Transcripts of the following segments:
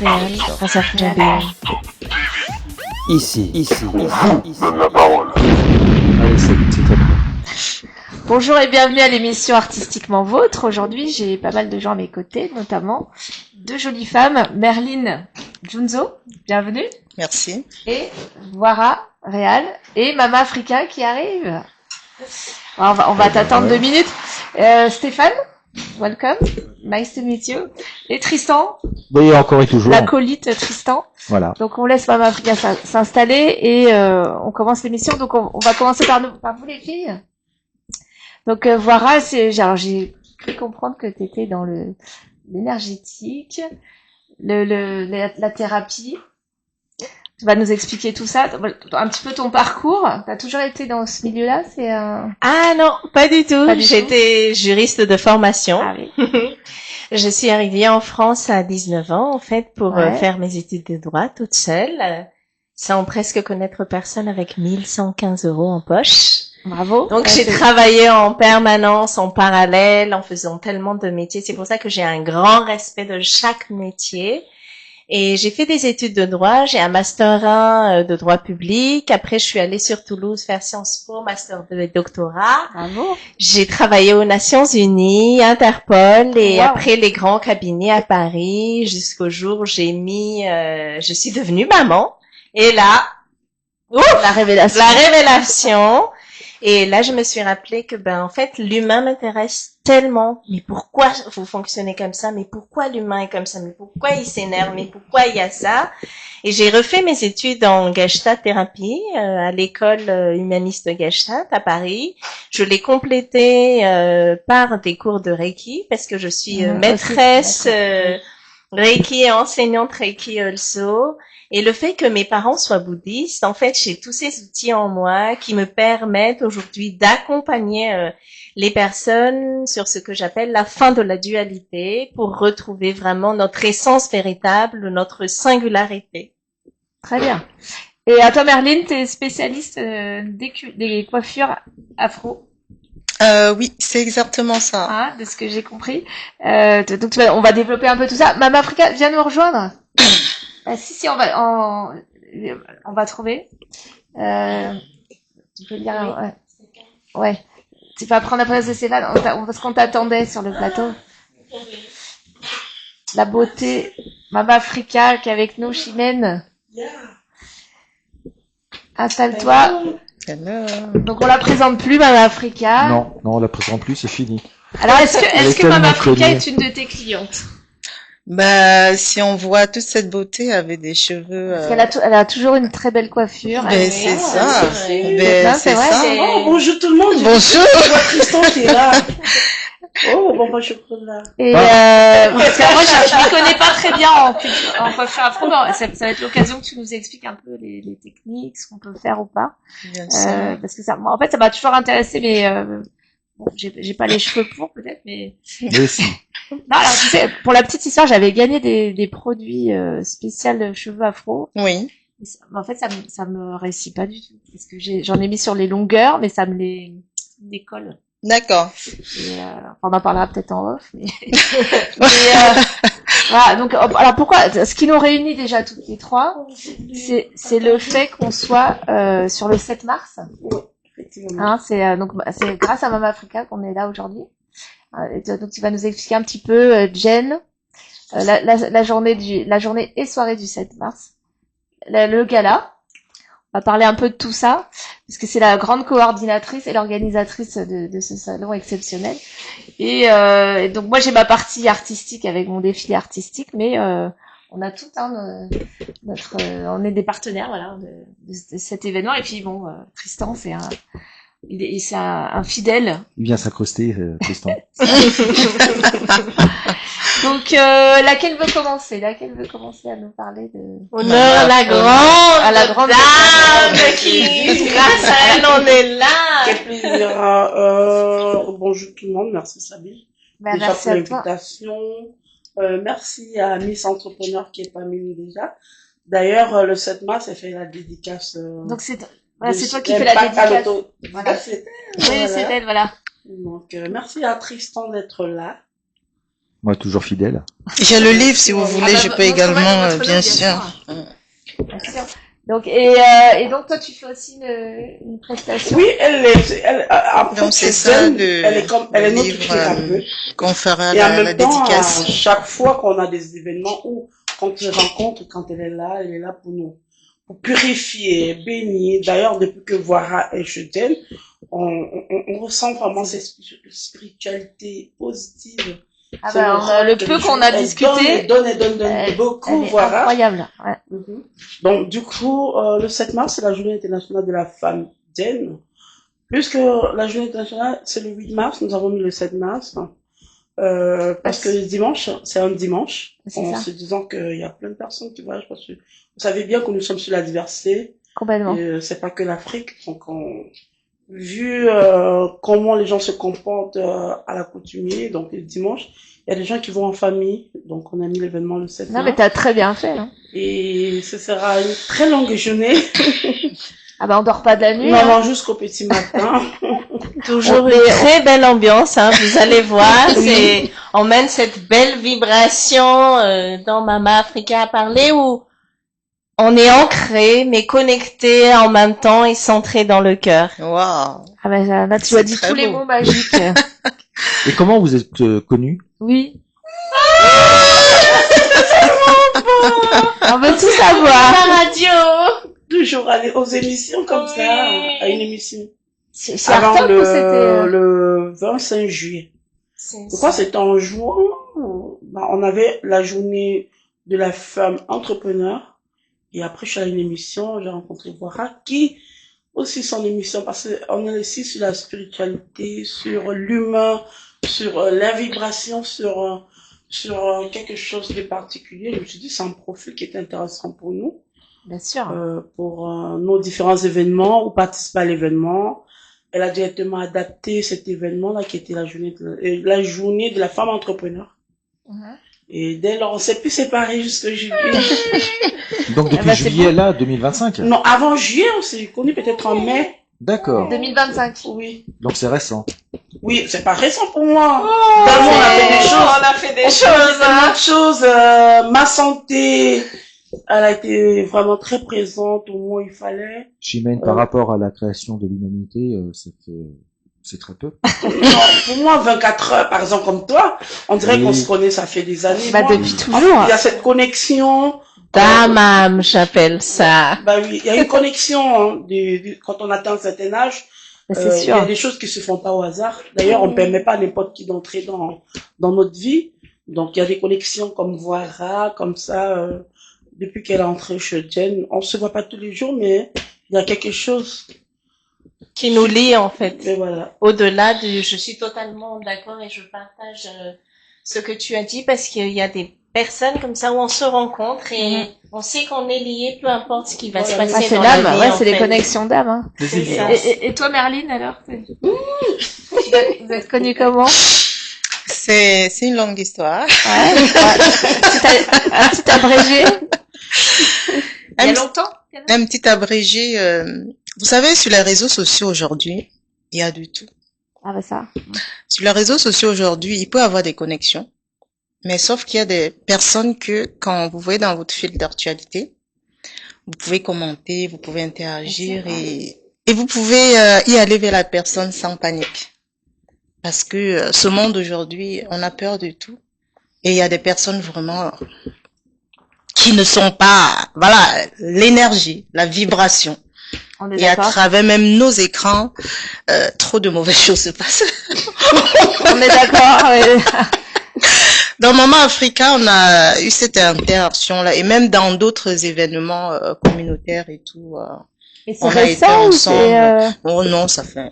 Réal, Razaf Jabir. Ici. La parole. Allez, c'est top. Bonjour et bienvenue à l'émission Artistiquement Vôtre. Aujourd'hui, j'ai pas mal de gens à mes côtés, notamment deux jolies femmes, Merline Junzo, bienvenue. Merci. Et Wara Réal et Mama Africa qui arrive. Alors, on va t'attendre 2 minutes. Stéphane, welcome. Nice to meet you. Et Tristan. Oui, encore et toujours. L'acolyte Tristan. Voilà. Donc on laisse Mama Africa s'installer et on commence l'émission. Donc on va commencer par vous les filles. Donc Wara, alors j'ai cru comprendre que tu étais dans l'énergétique, la thérapie. Tu vas nous expliquer tout ça, un petit peu ton parcours. T'as toujours été dans ce milieu-là, Ah non, pas du tout. Pas du J'étais juriste de formation. Ah oui. Je suis arrivée en France à 19 ans, en fait, pour Ouais. faire mes études de droit toute seule, sans presque connaître personne, avec 1115 € en poche. Bravo. Donc Ouais, j'ai travaillé en permanence, en parallèle, en faisant tellement de métiers. C'est pour ça que j'ai un grand respect de chaque métier. Et j'ai fait des études de droit. J'ai un master 1 de droit public. Après, je suis allée sur Toulouse faire Sciences Po, master 2 et doctorat. Bravo. J'ai travaillé aux Nations Unies, Interpol et Wow. après les grands cabinets à Paris jusqu'au jour où je suis devenue maman. Et là, La révélation. la révélation. Et là, je me suis rappelé que, en fait, l'humain m'intéresse tellement. Mais pourquoi vous fonctionnez comme ça? Mais pourquoi l'humain est comme ça? Mais pourquoi il s'énerve? Mais pourquoi il y a ça? Et j'ai refait mes études en Gestalt thérapie à l'école humaniste de Gestalt à Paris. Je l'ai complété par des cours de Reiki parce que je suis maîtresse Reiki et enseignante Reiki also. Et le fait que mes parents soient bouddhistes, en fait, j'ai tous ces outils en moi qui me permettent aujourd'hui d'accompagner les personnes sur ce que j'appelle la fin de la dualité pour retrouver vraiment notre essence véritable, notre singularité. Très bien. Et à toi, Merline, t'es spécialiste des coiffures afro, Oui, c'est exactement ça. hein, de ce que j'ai compris. Donc on va développer un peu tout ça. Mama Africa, viens nous rejoindre. Si, on va trouver. Tu peux lire. Ouais. Tu vas prendre la place de Stéphane parce qu'on t'attendait sur le plateau. La beauté, Mama Africa qui est avec nous, Chimène. Installe-toi. Hello. Donc on la présente plus, Mama Africa. Non, on la présente plus, c'est fini. Alors est-ce Elle est que Mama tellement Africa connue. est une de tes clientes? Si on voit toute cette beauté avec des cheveux... Parce qu'elle elle a toujours une très belle coiffure. c'est ça. Non, c'est C'est vrai, ça. c'est- Oh, bonjour tout le monde. Bonjour. Je vois Tristan qui est là. Oh, bon, moi je suis là. Et parce que moi je m'y connais pas très bien en coiffure afro, mais ça va être l'occasion que tu nous expliques un peu les techniques, ce qu'on peut faire ou pas. Bien sûr. Parce que moi, en fait ça m'a toujours intéressé, mais bon, j'ai pas les cheveux pour peut-être, mais Mais si. non, alors tu sais, pour la petite histoire, j'avais gagné des produits spécial cheveux afro. Oui. Mais en fait ça me réussit pas du tout parce que j'en ai mis sur les longueurs, mais ça me les décolle. D'accord. Et, on en parlera peut-être en off, mais, voilà. Donc, alors pourquoi, ce qui nous réunit déjà toutes les trois, c'est le fait qu'on soit sur le 7 mars. Effectivement. Hein, c'est grâce à Mama Africa qu'on est là aujourd'hui. Donc tu vas nous expliquer un petit peu, Jen, la journée et soirée du 7 mars, le gala. On va parler un peu de tout ça, parce que c'est la grande coordinatrice et l'organisatrice de ce salon exceptionnel. Et donc moi j'ai ma partie artistique avec mon défilé artistique, mais on a tout on est des partenaires voilà de cet événement. Et puis bon, Tristan c'est un fidèle. Il vient s'incruster, Tristan. Donc laquelle veut commencer à nous parler de Honneur à la grande dame dame qui, grâce à elle, on est là. Quel plaisir. Bonjour tout le monde. Merci Sabine. Bah, Déjà merci pour à toi. l'invitation. Merci à Miss Entrepreneur qui est parmi nous déjà. D'ailleurs, le 7 mars, elle fait la dédicace. Donc c'est toi qui fais la dédicace. Voilà. Oui, c'est elle, voilà. Donc, merci à Tristan d'être là. Moi, toujours fidèle. J'ai le livre, si vous voulez, je peux également, bien sûr. Bien sûr. Donc, et donc, toi, tu fais aussi une prestation. Oui, en Donc, fait, c'est ça, elle est le notre livre thérapeute. qu'on fera Et en la même temps, dédicace. chaque fois qu'on a des événements ou quand on se rencontre, quand elle est là pour nous, pour purifier, bénir. D'ailleurs, depuis que Voira est chez elle, on ressent vraiment cette spiritualité positive. Ah C'est bah, rôle le que peu les qu'on gens- a elle discuté, donne beaucoup, elle est Voira. incroyable. Ouais. Mhm. Donc, du coup, le 7 mars, c'est la journée internationale de la femme d'Aisne. Puisque la journée internationale, c'est le 8 mars, nous avons mis le 7 mars. Parce que le dimanche, c'est un dimanche, C'est en ça. se disant qu'il y a plein de personnes qui voyagent parce que vous savez bien que nous sommes sur la diversité. Complètement. Et c'est pas que l'Afrique. Donc, vu comment les gens se comportent à l'accoutumée, donc le dimanche, il y a des gens qui vont en famille. Donc, on a mis l'événement le 7 Non, mais mars. t'as très bien fait, hein. Et ce sera une très longue journée. Ah bah, on dort pas de la nuit, Nous hein. allons jusqu'au petit matin. Toujours une très belle ambiance, hein, vous allez voir. On mène cette belle vibration dans Mama Africa à parler où on est ancré, mais connecté en même temps et centré dans le cœur. Waouh. Ah bah, là, tu C'est as dit très tous les beau. mots magiques. Et comment vous êtes connus? Oui. On veut tout savoir. La radio. Toujours aller aux émissions comme Oui. ça, à une émission. C'est Avant Arte ou c'était... le 25 juillet. Je crois que c'était en juin. Ben, on avait la journée de la femme entrepreneur. Et après, je suis à une émission, j'ai rencontré Voira, qui aussi son émission, parce qu'on est ici sur la spiritualité, sur l'humain, sur la vibration, sur quelque chose de particulier. Je me suis dit, c'est un profil qui est intéressant pour nous, Bien sûr. pour nos différents événements ou participer à l'événement. Elle a directement adapté cet événement-là qui était la journée de la femme entrepreneur. Mhm. Et dès lors, on s'est plus séparés jusqu'à juillet. Donc, depuis bah, c'est juillet, là, 2025. Non, avant juillet, on s'est connus peut-être en mai. D'accord. 2025. Oui. Donc, c'est récent. Oui, c'est pas récent pour moi. Tellement on a fait des choses. On a fait des On choses, fait tellement hein. de choses. Ma santé, elle a été vraiment très présente au moment où il fallait. Chimène, par rapport à la création de l'humanité, c'est très peu. Non, pour moi, 24 heures, par exemple, comme toi, on dirait Oui. qu'on se connaît, ça fait des années. Bah, Moi, depuis en fait, toujours. il y a cette connexion. Damam, j'appelle ça. Bah oui, il y a une connexion, hein, quand on atteint un certain âge. Bah, Il c'est y a sûr. des choses qui se font pas au hasard. D'ailleurs, on ne permet pas à n'importe qui d'entrer dans notre vie. Donc, il y a des connexions comme Voira, comme ça, depuis qu'elle est entrée chez Jen. On se voit pas tous les jours, mais il y a quelque chose. Qui nous lie, en fait. Mais voilà. Au-delà je suis totalement d'accord et je partage ce que tu as dit parce qu'il y a des personnes comme ça où on se rencontre et on sait qu'on est liés, peu importe ce qui va se Voilà. passer Ah, c'est dans la l'âme. vie, Ouais, en c'est les fait. connexions d'âme, hein. C'est ça. Et toi, Merline, alors? Vous êtes connus comment? C'est une longue histoire. Ouais. Un petit abrégé. Il y a longtemps? Un petit abrégé. Vous savez, sur les réseaux sociaux aujourd'hui, il y a du tout. Ah bah ça. Sur les réseaux sociaux aujourd'hui, il peut y avoir des connexions, mais sauf qu'il y a des personnes que, quand vous voyez dans votre fil d'actualité, vous pouvez commenter, vous pouvez interagir et vous pouvez y aller vers la personne sans panique. Parce que ce monde aujourd'hui, on a peur de tout. Et il y a des personnes vraiment qui ne sont pas, voilà, l'énergie, la vibration. On est Et à d'accord. travers même nos écrans, trop de mauvaises choses se passent. On est d'accord. Ouais. Dans Maman Africa, on a eu cette interaction-là, et même dans d'autres événements communautaires et tout. Et c'est On a été récent ou ensemble. c'est... Oh non, ça fait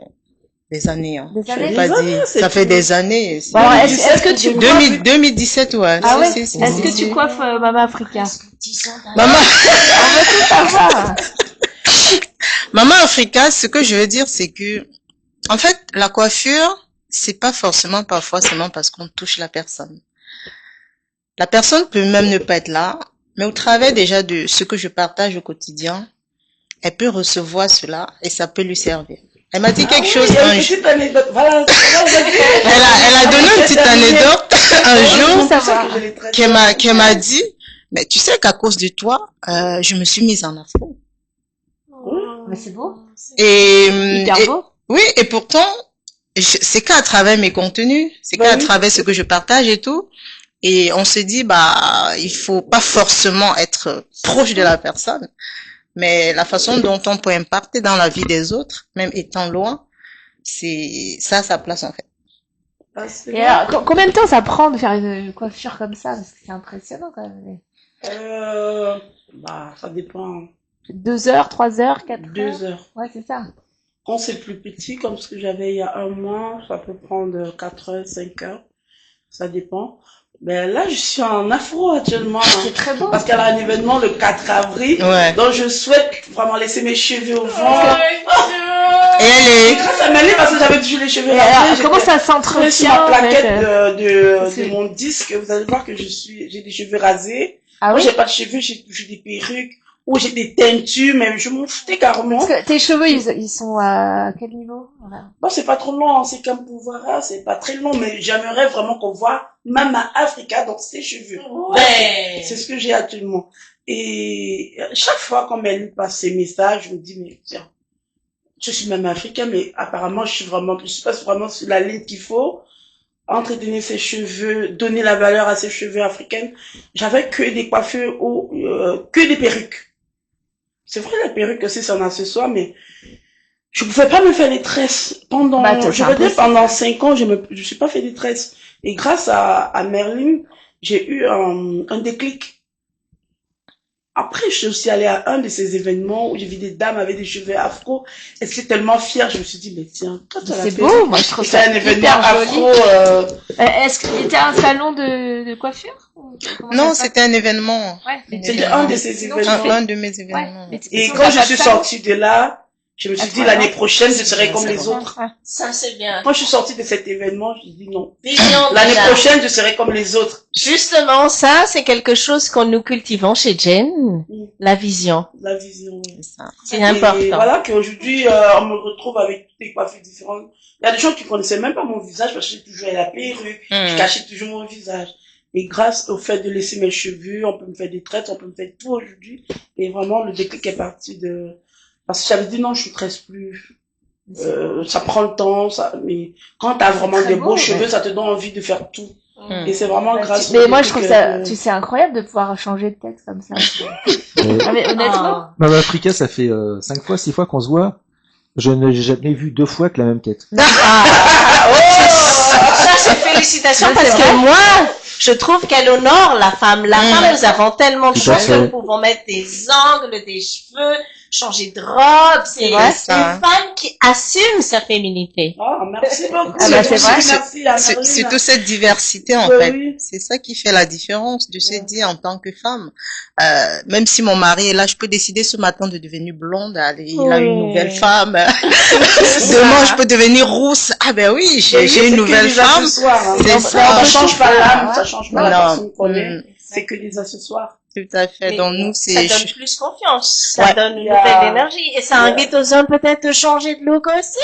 des années. Hein. Des Je années vais pas Des années, dire. c'est Ça fait tout. des années. Bon, est-ce que tu coiffes... 2017, ouais. Ah ouais? Si, si, Est-ce si, que si. tu coiffes Mama Africa? Maman, On veut tout savoir. Maman Africa, ce que je veux dire, c'est que, en fait, la coiffure, c'est pas forcément parfois seulement parce qu'on touche la personne. La personne peut même ne pas être là, mais au travers déjà de ce que je partage au quotidien, elle peut recevoir cela et ça peut lui servir. Elle m'a dit quelque chose Il y a un une jour. petite anecdote. Voilà. Elle a donné une petite anecdote. un C'est jour, pour ça que je l'ai traité. qu'elle m'a dit, mais tu sais qu'à cause de toi, je me suis mise en afro. Mais c'est beau. Et Hyper beau. oui, et pourtant, c'est qu'à travers mes contenus, c'est qu'à Oui. travers ce que je partage et tout. Et on se dit, bah, il faut pas forcément être proche de la personne, mais la façon dont on peut impacter dans la vie des autres, même étant loin, c'est ça a sa place en fait. Ah, c'est Et vrai. alors, combien de temps ça prend de faire une coiffure comme ça? Parce que c'est impressionnant quand même. Bah, ça dépend. 2 heures, 3 heures, 4 heures? 2 heures. Ouais, c'est ça. Quand c'est plus petit, comme ce que j'avais il y a un mois, ça peut prendre 4 heures, 5 heures. Ça dépend. Ben là, je suis en afro actuellement. C'est très beau. Parce qu'il y a un événement le 4 avril. Ouais. Donc je souhaite vraiment laisser mes cheveux au vent. Et elle Et est, grâce à Mali, parce que j'avais toujours les cheveux Et rasés. alors, j'étais comment ça sur s'entretient ma plaquette avec, parce de que- mon disque. Vous allez voir que j'ai des cheveux rasés. Ah Moi, oui? j'ai pas de cheveux, j'ai des perruques. Ou j'ai des teintures, mais je m'en foutais carrément. Parce que tes cheveux, ils sont à quel niveau? Voilà. Bon, c'est pas trop long, hein, c'est comme Pouvara, c'est pas très long, mais j'aimerais vraiment qu'on voit Mama Africa dans ses cheveux. Ouais. C'est ce que j'ai actuellement. Et chaque fois qu'on me passe ces messages, je me dis, mais tiens, je suis Mama Africa, mais apparemment, je suis pas vraiment sur la ligne qu'il faut. Entretenir ses cheveux, donner la valeur à ses cheveux africaines. J'avais que des coiffures ou que des perruques. C'est vrai, la perruque aussi, c'est un accessoire, mais je pouvais pas me faire des tresses pendant, Bah, c'est je veux dire, impossible. pendant 5 ans, je suis pas fait des tresses. Et grâce à Merlin, j'ai eu un déclic. Après, je suis aussi allée à un de ces événements où j'ai vu des dames avec des cheveux afro. Et j'étais tellement fière, je me suis dit, mais tiens, toi, tu as la C'est perruque. beau, moi je trouve C'est ça un événement hyper afro, joli. Est-ce qu'il était un salon de coiffure? Ou comment non, ça se passe? c'était un événement. Ouais, mais c'était un de ces sinon, tu événements. fais- Un de mes Ouais, événements. mais Et sinon, quand t'as je pas de suis salon? sortie de là, je me suis dit, Incroyable. l'année prochaine, je serai comme les autres. Ouais. Ça, c'est bien. Quand je suis sortie de cet événement, je me dis non. Vision L'année déjà. prochaine, je serai comme les autres. Justement, ça, c'est quelque chose qu'on nous cultivons chez Jen. La vision. La vision. Ouais. C'est ça. C'est Et important. voilà qu'aujourd'hui, on me retrouve avec toutes les coiffures différentes. Il y a des gens qui connaissaient même pas mon visage parce que j'ai toujours la perruque. Je cachais toujours mon visage. Et grâce au fait de laisser mes cheveux, on peut me faire des traites, on peut me faire tout aujourd'hui. Et vraiment, le déclic est parti de... Parce que j'avais dit non, je ne tresse plus. Ça prend le temps, ça, mais quand t'as vraiment très des beau, beaux cheveux, ouais. ça te donne envie de faire tout. Mm. Et c'est vraiment grâce au Mais moi, je déclic, trouve ça, tu sais, c'est incroyable de pouvoir changer de tête comme ça. Ah, mais honnêtement, Mama Africa, ça fait 5 fois, 6 fois qu'on se voit. Je n'ai jamais vu 2 fois que la même tête. Ça, c'est félicitations Ça, parce c'est que vrai. moi, je trouve qu'elle honore la femme. La femme, nous avons tellement de Tout à choses fait. que nous pouvons mettre des angles, des cheveux, changer de robe. C'est vrai, c'est ça. une femme qui assume sa féminité. Ah, merci beaucoup. Ah, bah, c'est vrai. Merci à C'est Marlène. toute cette diversité en Oui, fait. oui. C'est ça qui fait la différence de se Ouais. dire en tant que femme. Même si mon mari est là, je peux décider ce matin de devenir blonde. Allez, il a une Oui. nouvelle femme. Demain, je peux devenir rousse. Ah ben oui, Et j'ai oui, c'est une que nouvelle des femme. accessoires, hein. C'est Non, ça. ça change pas l'âme, ça change pas la Non. personne qu'on est. Mm. C'est que des accessoires. Tout à fait. Mais Donc nous, ça c'est donne plus confiance. Ça Ouais. donne une Il y a- nouvelle énergie. Et ça invite aux hommes peut-être de changer de look aussi.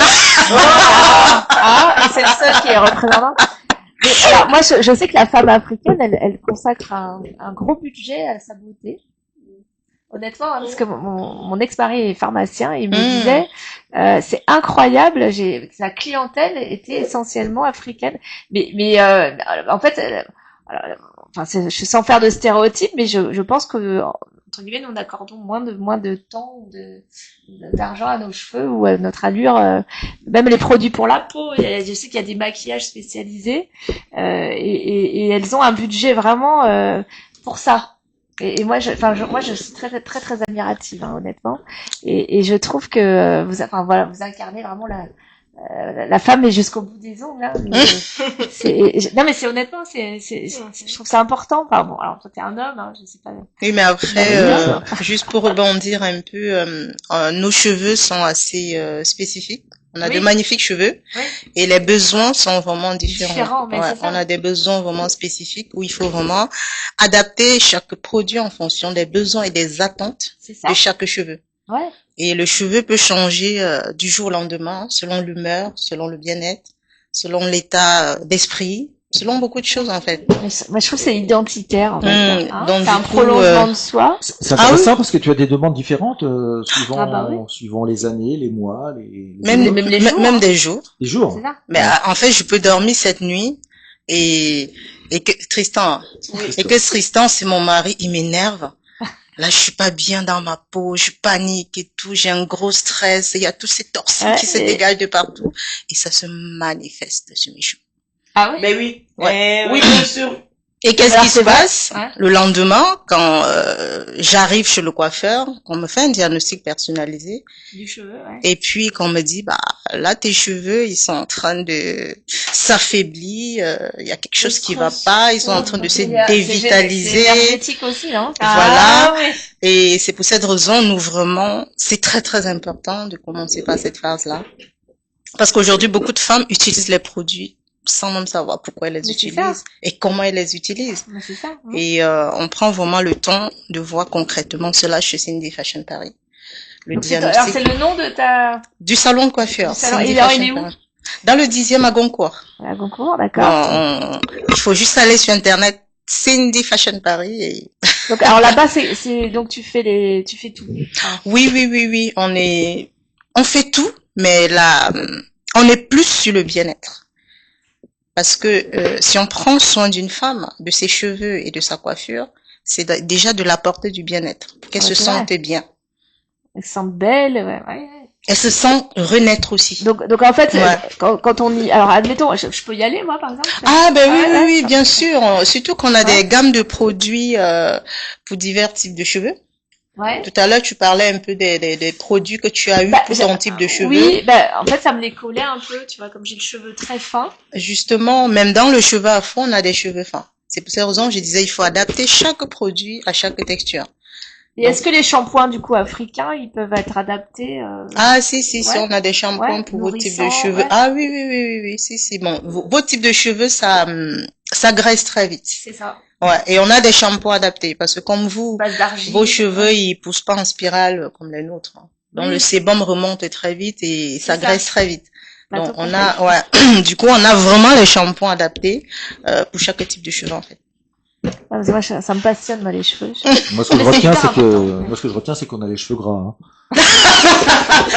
ah, et c'est le seul qui est représentant. Mais alors, moi, je sais que la femme africaine, elle consacre un gros budget à sa beauté. Honnêtement, hein, parce que mon ex-mari est pharmacien, il me disait, c'est incroyable, sa clientèle était essentiellement africaine. Mais en fait, enfin, je sans faire de stéréotypes, mais je pense que entre guillemets, nous accordons moins de temps ou d'argent à nos cheveux ou à notre allure, même les produits pour la peau. Je sais qu'il y a des maquillages spécialisés et elles ont un budget vraiment pour ça. Et moi, je suis très très très admirative, hein, honnêtement. Et je trouve que vous incarnez vraiment la femme est jusqu'au bout des ongles. Hein, non mais c'est honnêtement, je trouve ça important. Enfin, bon, alors toi t'es un homme, hein, je sais pas. Oui, mais après, juste pour rebondir un peu, nos cheveux sont assez spécifiques. On a Oui. de magnifiques cheveux Oui. et les besoins sont vraiment différents. Mais c'est ça. On a des besoins vraiment spécifiques où il faut vraiment adapter chaque produit en fonction des besoins et des attentes C'est ça. de chaque cheveu. Ouais. Et le cheveu peut changer du jour au lendemain selon l'humeur, selon le bien-être, selon l'état d'esprit. selon beaucoup de choses en fait. Moi, je trouve que c'est identitaire, en fait. Donc C'est un du coup, prolongement de soi. C'est intéressant parce que tu as des demandes différentes suivant, Ah bah oui. suivant les années, les mois, les même jours. Même les jours, même hein. des jours. Les jours. C'est ça. Mais en fait, je peux dormir cette nuit et que Tristan, et que Tristan, c'est mon mari, il m'énerve. Là, je suis pas bien dans ma peau, je panique et tout, j'ai un gros stress, il y a tous ces torsades qui se dégagent de partout et ça se manifeste sur mes cheveux. Ah oui? Ben oui. Ouais. Oui, bien sûr. Et qu'est-ce Alors, qui se c'est vrai. passe Ouais. le lendemain quand j'arrive chez le coiffeur, qu'on me fait un diagnostic personnalisé Du cheveu, ouais. et puis qu'on me dit bah là tes cheveux ils sont en train de s'affaiblir, il y a quelque chose qui va pas, ils sont en train de se C'est dévitaliser. énergétique aussi, non? Voilà. oui. Et c'est pour cette raison, nous vraiment, c'est très très important de commencer par cette phase-là. Parce qu'aujourd'hui, beaucoup de femmes utilisent les produits sans même savoir pourquoi elles les Mais c'est utilisent et comment elles les utilisent. Mais c'est ça. Hein. Et on prend vraiment le temps de voir concrètement cela chez Cindy Fashion Paris. Le Donc, diagnostic alors, c'est le nom de ta... du salon de coiffure. Du salon. Cindy Et alors, Fashion il est où? Paris. Dans le 10e à Goncourt. À Goncourt, d'accord. Il faut juste aller sur Internet, Cindy Fashion Paris et Donc, alors là-bas, donc tu fais tout. Enfin, oui, on fait tout, mais là, on est plus sur le bien-être. Parce que si on prend soin d'une femme, de ses cheveux et de sa coiffure, c'est déjà de l'apporter du bien-être, pour qu'elle se c'est sente bien. elle se sent belle, ouais. Elle se sent renaître aussi. Donc en fait, Ouais. quand on y, alors admettons, je peux y aller moi par exemple. Ah ben oui, Ouais, oui, bien sûr. Surtout qu'on a des gammes de produits pour divers types de cheveux. Ouais. Tout à l'heure, tu parlais un peu des produits que tu as eu pour ton type de cheveux. Oui, en fait, ça me les collait un peu, tu vois, comme j'ai le cheveu très fin. Justement, même dans le cheveu à fond, on a des cheveux fins. C'est pour cette raison que je disais, il faut adapter chaque produit à chaque texture. Et est-ce que les shampoings, du coup, africains, ils peuvent être adaptés Ah, si, Ouais. on a des shampoings Ouais, pour vos types de nourrissants, cheveux. ouais. Ah oui, si. Bon, vos types de cheveux, ça graisse très vite. C'est ça. Ouais, et on a des shampoings adaptés parce que comme vous, Base d'argile. vos cheveux, ils poussent pas en spirale comme les nôtres. Hein. Donc Oui. le sébum remonte très vite et ça ça. graisse très vite. Bah, Donc tout on à a, ouais, du coup on a vraiment les shampoings adaptés pour chaque type de cheveux en fait. Ah, parce que moi, ça me passionne, moi, les cheveux. Moi, ce que Mais je c'est retiens, hyper c'est que, important. moi, ce que je retiens, c'est qu'on a les cheveux gras, hein.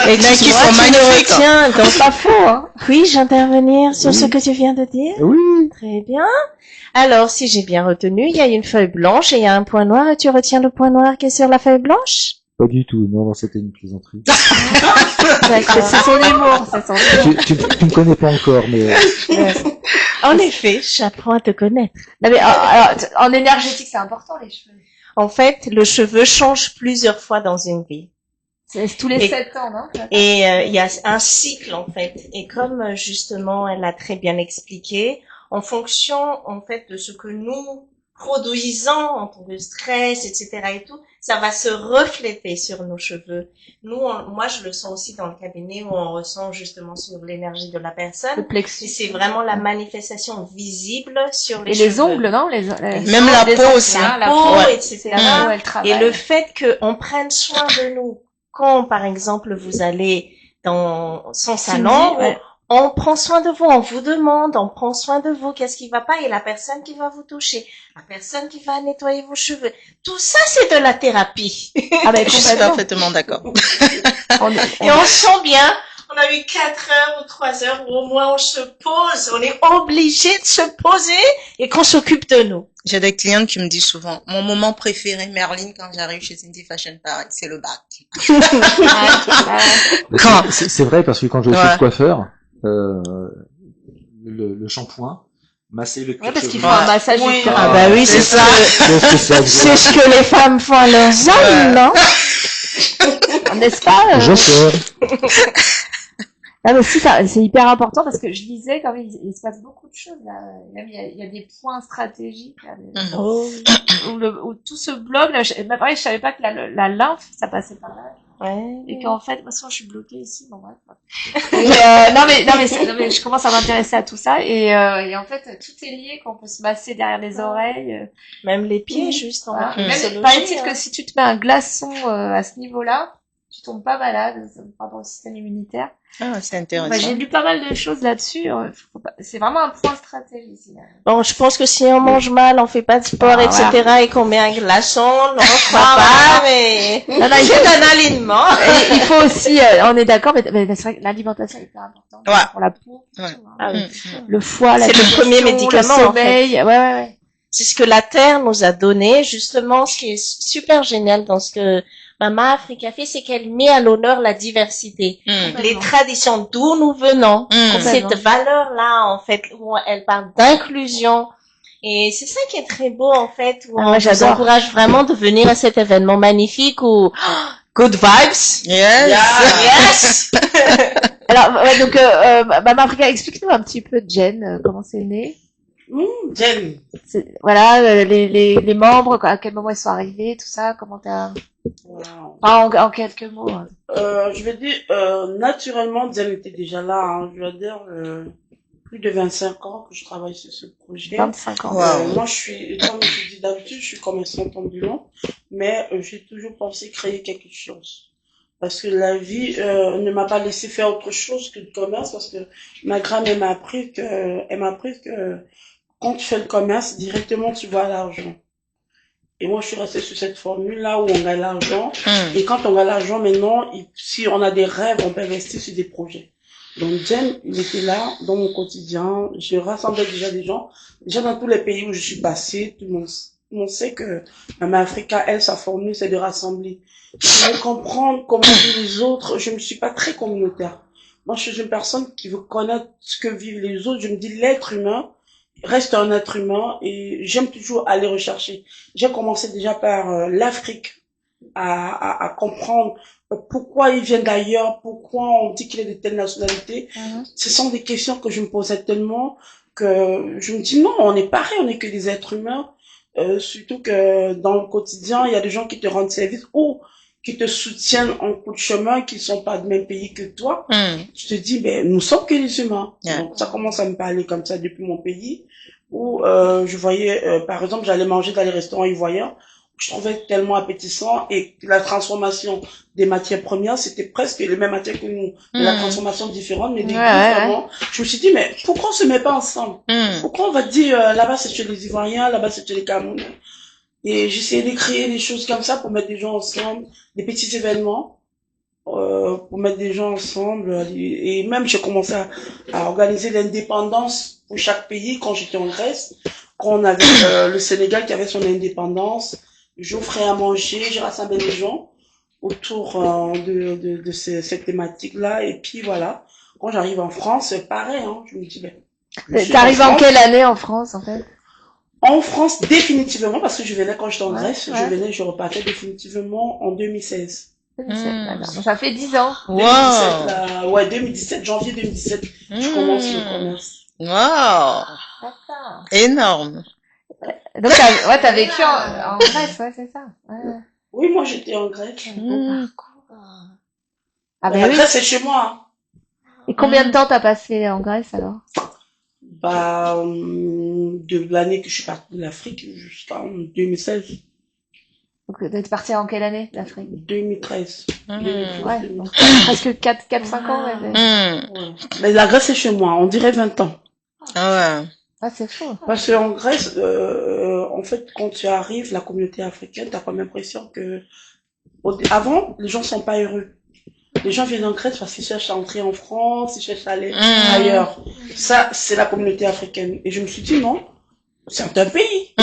Et Il y en a qui sont tu magnifiques. le retiens, donc C'est pas faux, hein. puis-je intervenir sur Oui. ce que tu viens de dire? Oui. Très bien. Alors, si j'ai bien retenu, il y a une feuille blanche et il y a un point noir et tu retiens le point noir qui est sur la feuille blanche? Pas du tout. Non, c'était une plaisanterie. C'est son humour, c'est son humour. tu me connais pas encore, mais En effet, j'apprends à te connaître. Non, mais, alors, en énergétique, c'est important, les cheveux. En fait, le cheveu change plusieurs fois dans une vie. C'est tous les Et- 7 ans, non? Et il y a un cycle en fait. Et comme justement elle a très bien expliqué, en fonction en fait de ce que nous produisons en tant que stress, etc. et tout, ça va se refléter sur nos cheveux. Moi je le sens aussi dans le cabinet où on ressent justement sur l'énergie de la Le personne. Et plexus. c'est vraiment la manifestation visible sur les Et cheveux. les ongles, non? Même la les peau ongles, aussi, hein, hein. la peau, peau, etc. c'est la peau, elle travaille. Et le fait qu'on prenne soin de nous, quand par exemple vous allez dans son salon, ouais. on prend soin de vous, on vous demande, on prend soin de vous, qu'est-ce qui va pas, et la personne qui va vous toucher, la personne qui va nettoyer vos cheveux, tout ça c'est de la thérapie. Ah, ben, Je suis complètement. parfaitement d'accord. Et on sent bien, on a eu 4 heures ou 3 heures où au moins on se pose, on est obligé de se poser et qu'on s'occupe de nous. J'ai des clientes qui me disent souvent, mon moment préféré, Merlin, quand j'arrive chez Cindy Fashion Paris, c'est le bac. mais Quand c'est vrai parce que quand je vais chez Ouais. le coiffeur, le shampoing, masser le cuir Ouais, parce qu'ils chevelu. font un massage Oui. du corps. Ah bah oui, c'est ça. Qu'est-ce que c'est C'est agréable. ce que les femmes font à leurs hommes, non? N'est-ce pas? Je sais. Ah, mais si, c'est hyper important parce que je disais quand même, il se passe beaucoup de choses, là. Même, il y a des points stratégiques, là, Mhm. Oh. où tout se bloque, là. Pareil, je savais pas que la lymphe, ça passait par là. Ouais. Et qu'en fait, moi, souvent, je suis bloquée ici, bon, bref. Et, non, mais je commence à m'intéresser à tout ça, et en fait, tout est lié, qu'on peut se masser derrière les oreilles, Même les pieds, juste en voilà. Mhm. Même, paraît-il que si tu te mets un glaçon, à ce niveau-là, tu tombes pas malade par rapport au système immunitaire. Ah, c'est Bah, intéressant. j'ai lu pas mal de choses là-dessus. C'est vraiment un point stratégique. Bon, je pense que si on mange mal, on fait pas de sport, Ah, etc., voilà. et qu'on met un glaçon, non, je crois pas, mais Non, non, c'est un alignement. Et il faut aussi, on est d'accord, mais c'est vrai que l'alimentation est hyper importante Ouais. pour la peau. Ouais. Ah oui. Le foie, la C'est le digestion, premier médicament, le en fait. sommeil. Ouais. C'est ce que la Terre nous a donné, justement, ce qui est super génial dans ce que Mama Africa fait, c'est qu'elle met à l'honneur la diversité. Les traditions d'où nous venons, cette valeur-là, en fait, où elle parle d'inclusion. Et c'est ça qui est très beau, en fait, où on vous encourage vraiment de venir à cet événement magnifique où, good vibes. Yes. Alors, ouais, donc, Mama Africa, explique-nous un petit peu, Jen, comment c'est né. Jen. Voilà, les membres, à quel moment ils sont arrivés, tout ça, comment t'as... Wow. En quelques mots. Je vais dire, naturellement, Jen était déjà là, hein. Je veux dire, plus de 25 ans que je travaille sur ce projet. 25 ans. Moi, comme je dis d'habitude, je suis commerçante ambulante, mais j'ai toujours pensé créer quelque chose. Parce que la vie ne m'a pas laissé faire autre chose que le commerce, parce que ma grand elle m'a appris que quand tu fais le commerce, directement tu vois l'argent. Et moi, je suis restée sur cette formule-là où on gagne l'argent. Et quand on gagne l'argent, maintenant, si on a des rêves, on peut investir sur des projets. Donc, Jen, il était là, dans mon quotidien. Je rassemblais déjà des gens. Déjà, dans tous les pays où je suis passée, tout le monde sait que Mama Africa, elle, sa formule, c'est de rassembler. Je veux comprendre comment vivent les autres. Je ne suis pas très communautaire. Moi, je suis une personne qui veut connaître ce que vivent les autres. Je me dis, l'être humain reste un être humain et j'aime toujours aller rechercher. J'ai commencé déjà par l'Afrique à comprendre pourquoi ils viennent d'ailleurs, pourquoi on dit qu'il est de telle nationalité. Ce sont des questions que je me posais tellement que je me dis non, on est pareil, on est que des êtres humains. Surtout que dans le quotidien, il y a des gens qui te rendent service ou qui te soutiennent en coup de chemin, qui sont pas du même pays que toi. Je te dis, ben, nous sommes que des humains. Donc, ça commence à me parler comme ça depuis mon pays, où je voyais, par exemple, j'allais manger dans les restaurants ivoiriens, je trouvais tellement appétissant, et la transformation des matières premières, c'était presque les mêmes matières que nous, mais la transformation différente, mais des goûts vraiment. Je me suis dit, mais pourquoi on se met pas ensemble? Pourquoi on va dire, là-bas c'est chez les Ivoiriens, là-bas c'est chez les Camerounais? Et j'essayais de créer des choses comme ça pour mettre des gens ensemble, des petits événements, pour mettre des gens ensemble. Et même j'ai commencé à organiser l'indépendance pour chaque pays quand j'étais en Grèce. Quand on avait le Sénégal qui avait son indépendance, j'offrais à manger, j'ai rassemblé les gens autour de cette thématique-là. Et puis voilà, quand j'arrive en France, c'est pareil. Hein, je me dis, ben, t'arrives en quelle année en France en fait? En France, définitivement, parce que je venais quand j'étais en Grèce, je repartais définitivement en 2016. 2017, donc ça fait 10 ans. 2017, là, ouais, 2017, janvier 2017, je commence le commerce. Wow. Énorme. Donc, t'as vécu en Grèce, ouais, c'est ça. Ouais. Oui, moi, j'étais en Grèce. Ah, La Grèce, c'est chez moi. Et combien de temps t'as passé en Grèce, alors? Bah, de l'année que je suis partie de l'Afrique jusqu'en 2016. Donc, t'es parti en quelle année, l'Afrique? 2013. Ouais, donc, presque 4-5 ans, ouais. Mais la Grèce, c'est chez moi. On dirait 20 ans. Ah ouais. Ah, c'est fou. Parce qu'en Grèce, en fait, quand tu arrives, la communauté africaine, t'as comme l'impression que, avant, les gens sont pas heureux. Les gens viennent en Grèce parce qu'ils cherchent à entrer en France, ils cherchent à aller ailleurs. Ça, c'est la communauté africaine. Et je me suis dit, non, c'est un pays.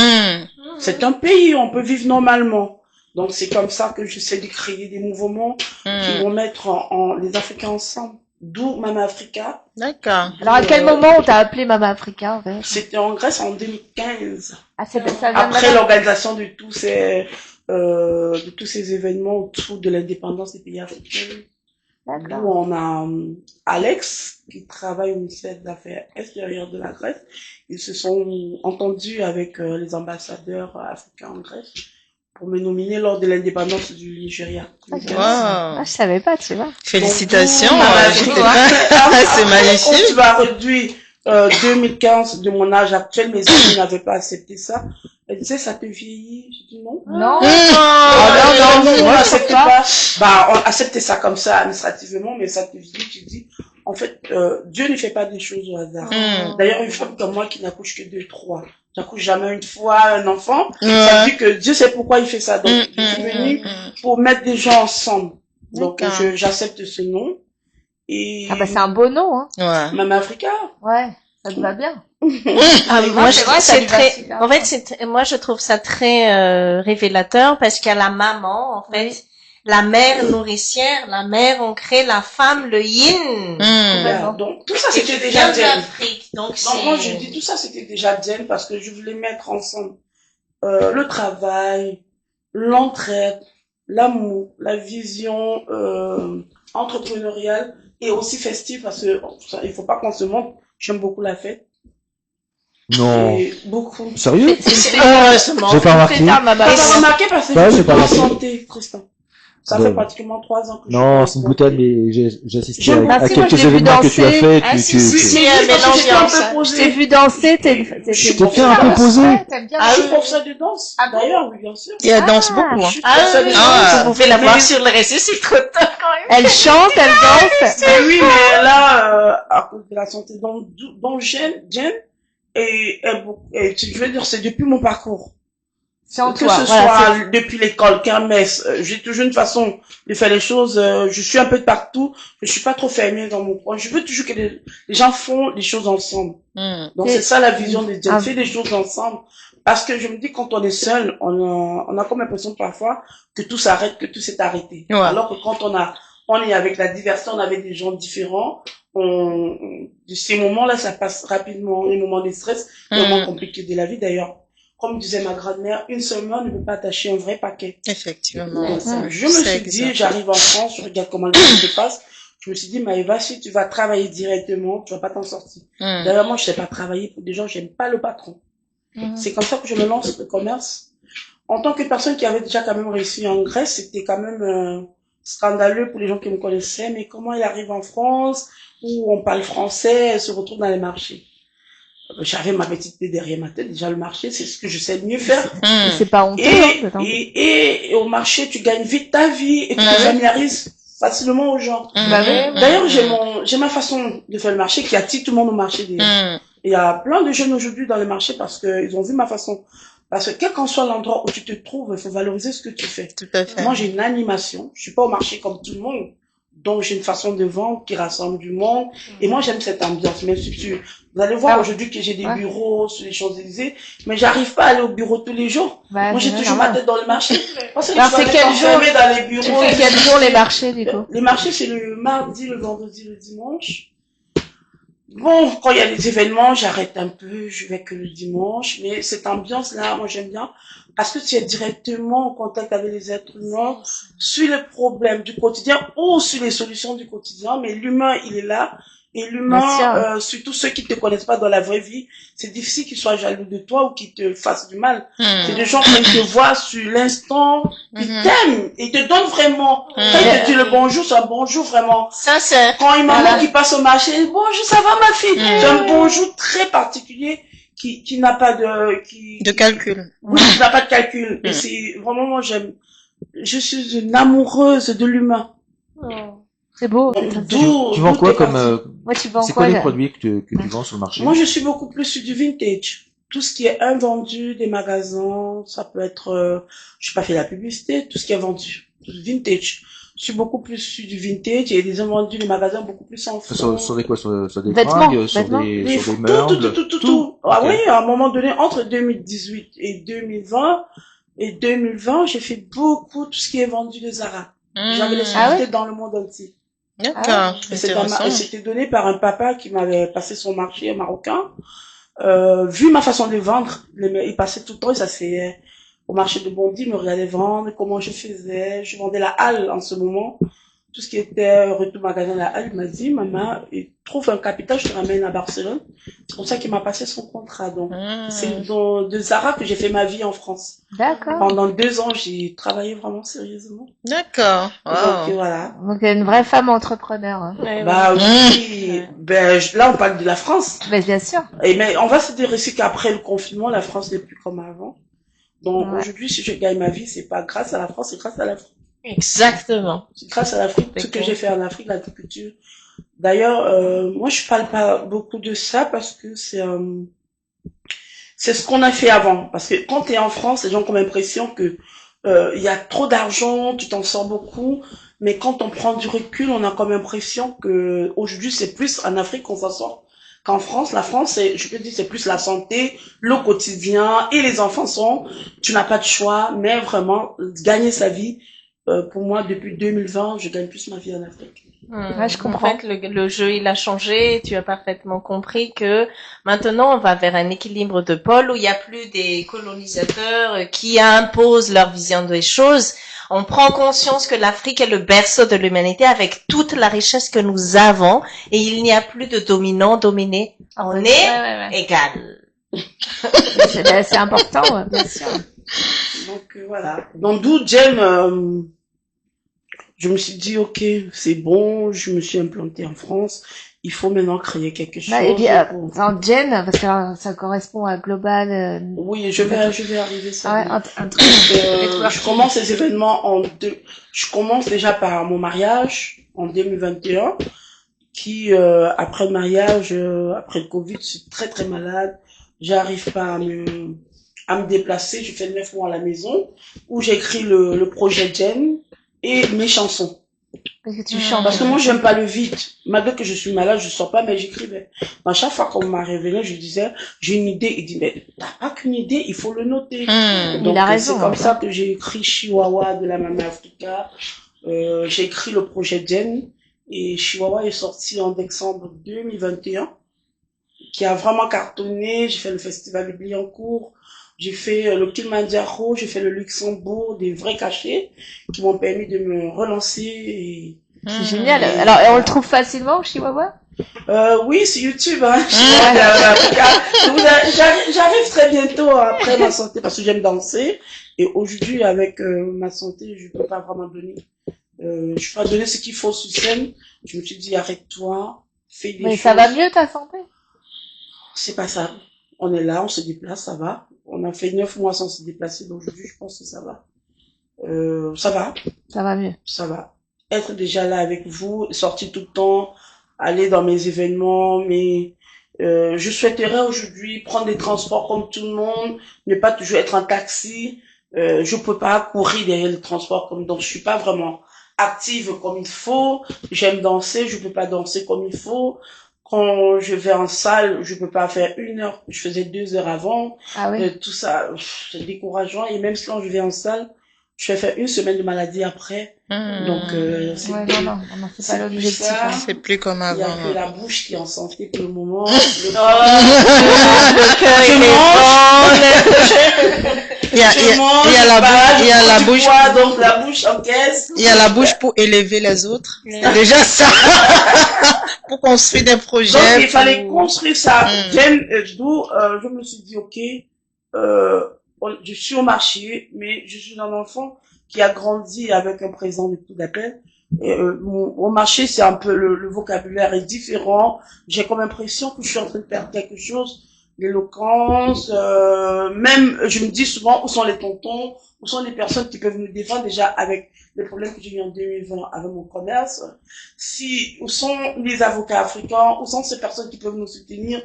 C'est un pays où on peut vivre normalement. Donc, c'est comme ça que j'essaie de créer des mouvements qui vont mettre les Africains ensemble. D'où Mama Africa. D'accord. Alors, à quel moment on t'a appelé Mama Africa, en fait? C'était en Grèce en 2015. Ah, ça vient après l'organisation de tous ces événements autour de l'indépendance des pays africains. D'où on a Alex, qui travaille au ministère des Affaires extérieures de la Grèce. Ils se sont entendus avec les ambassadeurs africains en Grèce pour me nominer lors de l'indépendance du Nigeria. Ah, je savais pas, tu vois. Félicitations. Donc, c'est magnifique. Quand tu vas réduire 2015 de mon âge actuel, mes amis n'avaient pas accepté ça. Elle disait, ça te vieillit? J'ai dit non. Non. Non, on n'accepte pas. Bah, on accepte ça comme ça administrativement, mais ça te dit, tu dis, en fait, Dieu ne fait pas des choses au hasard. D'ailleurs, une femme comme moi qui n'accouche que 2, 3, j'accouche jamais une fois un enfant, ça dit que Dieu sait pourquoi il fait ça. Donc, je suis venue pour mettre des gens ensemble. Donc, j'accepte ce nom. Et Ah bah c'est un beau nom, hein. Ouais. Même Africa. Ouais, ça te va bien. Ah, moi, je c'est trouve vrai, ça c'est lui va très, super en bien. fait, moi, je trouve ça très révélateur parce qu'il y a la maman, en fait, la mère nourricière, la mère ancrée, la femme, le yin. Voilà. Donc, tout ça, Et c'était qui déjà vient Jen. d'Afrique. Donc, Donc, moi, je dis, tout ça, c'était déjà Jen parce que je voulais mettre ensemble, le travail, l'entraide, l'amour, la vision, entrepreneuriale et aussi festive parce que, il faut pas qu'on se montre, j'aime beaucoup la fête. Non. Et beaucoup. Sérieux? heureusement. J'ai pas remarqué. C'est ça, maman. Et ça m'a marqué parce que Ouais, je j'ai suis pas en remarqué. santé, Tristan. Ça Ouais. fait pratiquement 3 ans que je Non, suis c'est une en boutade, santé. mais j'ai assisté J'aime à beaucoup. Moi, quelques je l'ai vu événements que tu as danser. fait. Ah, Tu, si, tu, si, tu- si. Mais un parce que mélange j'étais un danse. peu Je t'ai posée. vu danser, Je t'ai fait un peu poser. Ouais, t'aimes bien Je suis danser. professeur de danse. Ah bon? D'ailleurs, oui, bien sûr. Et elle danse Ah. beaucoup, Je hein. suis professeur de Ah. danse. Vous pouvez la Mais- voir sur le réseau, c'est trop tard quand même. Elle chante, elle danse. Mais oui, mais là, à cause de la santé, donc Jen, et je veux dire, c'est depuis mon parcours. C'est en Que toi. ce Voilà, soit depuis l'école, kermesse, j'ai toujours une façon de faire les choses, je suis un peu de partout, je suis pas trop fermée dans mon coin. Je veux toujours que les gens font les choses ensemble. Donc C'est- c'est ça la vision de Jen, Ah. fait des choses ensemble. Parce que je me dis, quand on est seul, on a comme l'impression parfois que tout s'arrête, que tout s'est arrêté. Ouais. Alors que quand on est avec la diversité, on est avec des gens différents, ces moments-là, ça passe rapidement. Les moments de stress, les moments compliqués de la vie d'ailleurs. Comme disait ma grand-mère, une seule main ne peut pas attacher un vrai paquet. Effectivement. Donc, ça. je me C'est suis dit, exact. j'arrive en France, je regarde comment le temps se passe. Je me suis dit, Maëva, si tu vas travailler directement, tu vas pas t'en sortir. D'ailleurs, moi, je sais pas travailler pour des gens, j'aime pas le patron. C'est comme ça que je me lance le commerce. En tant que personne qui avait déjà quand même réussi en Grèce, c'était quand même scandaleux pour les gens qui me connaissaient. Mais comment il arrive en France, où on parle français, elle se retrouve dans les marchés. J'avais ma petite idée derrière ma tête. Déjà, le marché, c'est ce que je sais mieux faire. C'est pas honteux, hein, dedans. Et au marché, tu gagnes vite ta vie et tu te familiarises facilement aux gens. Bah oui. D'ailleurs, j'ai ma façon de faire le marché qui attire tout le monde au marché. Et il y a plein de jeunes aujourd'hui dans les marchés parce qu'ils ont vu ma façon. Parce que quel qu'en soit l'endroit où tu te trouves, il faut valoriser ce que tu fais. Tout à fait. Moi, j'ai une animation. Je suis pas au marché comme tout le monde. Donc, j'ai une façon de vendre qui rassemble du monde. Et moi, j'aime cette ambiance. Même si vous allez voir aujourd'hui que j'ai des bureaux sur les Champs-Élysées, mais j'arrive pas à aller au bureau tous les jours. Bah, Moi, j'ai c'est toujours normal. ma tête dans le marché. Parce que Alors, tu vas c'est quel rester enfermé dans les bureaux. Tu fais quel jour les marchés, du coup? Les marchés, c'est le mardi, le vendredi, le dimanche. Bon, quand il y a des événements, j'arrête un peu, je vais que le dimanche, mais cette ambiance-là, moi j'aime bien, parce que tu es directement en contact avec les êtres humains, sur les problèmes du quotidien ou sur les solutions du quotidien, mais l'humain, il est là, et Bien l'humain, surtout ceux qui te connaissent pas dans la vraie vie, c'est difficile qu'ils soient jaloux de toi ou qu'ils te fassent du mal. C'est des gens qui te voient sur l'instant, ils t'aiment, ils te donnent vraiment. Quand ils te disent le bonjour, c'est un bonjour vraiment. Sincère. Quand une maman qui passe au marché, bonjour, ça va ma fille? C'est un bonjour très particulier qui n'a pas De calcul. oui, qui n'a pas de calcul. Et c'est vraiment, moi, je suis une amoureuse de l'humain. C'est beau. Donc, Tu vends quoi comme, Moi, tu vends c'est quoi, quoi les là? produits que tu vends sur le marché? moi, je suis beaucoup plus sur du vintage. Tout ce qui est invendu des magasins, ça peut être, je n'ai pas fait la publicité, tout ce qui est vendu. Vintage. Je suis beaucoup plus sur du vintage et des invendus des magasins beaucoup plus en Sur des quoi? Sur des Vêtements, fringues, vêtements. sur des meubles? Tout. Ah Ok. oui, à un moment donné, entre 2018 et 2020, j'ai fait beaucoup tout ce qui est vendu de Zara. J'avais les Ah sociétés dans le monde entier. D'accord. Et Intéressant. c'était donné par un papa qui m'avait passé son marché marocain. Vu ma façon de vendre, il passait tout le temps, il s'asseyait au marché de Bondy, il me regardait vendre, comment je faisais. Je vendais la halle en ce moment. Tout ce qui était retour magasin la halle, il m'a dit, maman, trouve un capital, je te ramène à Barcelone. C'est comme ça qu'il m'a passé son contrat. Donc, c'est de Zara que j'ai fait ma vie en France. D'accord. Pendant 2 ans, j'ai travaillé vraiment sérieusement. D'accord. Donc, Wow. voilà. Donc, une vraie femme entrepreneur, hein. Bah oui, là on parle de la France. Mais bien sûr. Mais on va se dire ici qu'après le confinement, la France n'est plus comme avant. Donc Ouais. aujourd'hui, si je gagne ma vie, c'est pas grâce à la France, c'est grâce à la France. Exactement. C'est grâce à l'Afrique, ce que j'ai fait en Afrique, l'agriculture. D'ailleurs, moi, je parle pas beaucoup de ça parce que c'est ce qu'on a fait avant. Parce que quand tu es en France, les gens ont l'impression que il y a trop d'argent, tu t'en sors beaucoup. Mais quand on prend du recul, on a comme l'impression que aujourd'hui c'est plus en Afrique qu'on s'en sort qu'en France. La France, je peux dire, c'est plus la santé, le quotidien et les enfants tu n'as pas de choix, mais vraiment gagner sa vie. Pour moi, depuis 2020, je gagne plus ma vie en Afrique. Ouais, je comprends. En fait, le jeu, il a changé. Tu as parfaitement compris que maintenant, on va vers un équilibre de pôle où il n'y a plus des colonisateurs qui imposent leur vision des choses. On prend conscience que l'Afrique est le berceau de l'humanité avec toute la richesse que nous avons et il n'y a plus de dominant, dominé. On est égal. C'est important, bien sûr. Donc, voilà. Donc, d'où j'aime... je me suis dit, ok, c'est bon, je me suis implantée en France, il faut maintenant créer quelque chose. Et puis, en Gen, parce que ça correspond à Global. Oui, je vais arriver ça. Ouais, un truc. Je commence les événements je commence déjà par mon mariage en 2021, qui, après le mariage, après le Covid, je suis très très malade, j'arrive pas à me déplacer, je fais 9 mois à la maison, où j'écris le projet Gen, et mes chansons. Parce que tu chantes. Parce que moi, j'aime pas le vide. Malgré que je suis malade, je sors pas, mais j'écrivais. À chaque fois qu'on m'a révélé, je disais, j'ai une idée. Il dit, mais t'as pas qu'une idée, il faut le noter. Donc, il a raison. C'est comme ça que j'ai écrit Chihuahua de la Mama Africa. J'ai écrit le projet Jen. Et Chihuahua est sorti en décembre 2021. Qui a vraiment cartonné. J'ai fait le festival de Billancourt. J'ai fait le Kilimanjaro, j'ai fait le Luxembourg, des vrais cachets qui m'ont permis de me relancer. C'est génial. Alors, on le trouve facilement, Chihuahua? Oui, c'est YouTube, hein. J'arrive très bientôt après ma santé parce que j'aime danser. Et aujourd'hui, avec ma santé, je peux pas vraiment donner. Je peux pas donner ce qu'il faut sur scène. Je me suis dit, arrête-toi, fais des choses. Mais ça va mieux, ta santé? C'est pas ça. On est là, on se déplace, ça va. On a fait 9 mois sans se déplacer, donc aujourd'hui, je pense que ça va. Ça va. Ça va mieux. Ça va. Être déjà là avec vous, sortir tout le temps, aller dans mes événements, mais je souhaiterais aujourd'hui prendre des transports comme tout le monde, ne pas toujours être en taxi. Je peux pas courir derrière les transports donc je suis pas vraiment active comme il faut. J'aime danser, je peux pas danser comme il faut. Quand je vais en salle, je peux pas faire 1 heure, je faisais 2 heures avant. Ah oui. Tout ça, c'est décourageant. Et même quand je vais en salle, je vais faire 1 semaine de maladie après. Donc, c'est ouais, non, c'est pas l'objectif. C'est plus comme avant. Il y a que la bouche qui est en santé pour le moment. Il y a la bouche. Donc la bouche encaisse. Il y a la bouche pour élever les autres. C'est déjà ça. Pour construire des projets. Donc il fallait construire ça. D'où je me suis dit, ok, je suis au marché, mais je suis un enfant qui a grandi avec un présent de tout d'appel. Au marché, c'est un peu le vocabulaire est différent. J'ai comme impression que je suis en train de perdre quelque chose, l'éloquence. Même, je me dis souvent, où sont les tontons, où sont les personnes qui peuvent me défendre déjà avec les problèmes que j'ai eu en 2020 avec mon commerce. Où sont les avocats africains, où sont ces personnes qui peuvent nous soutenir.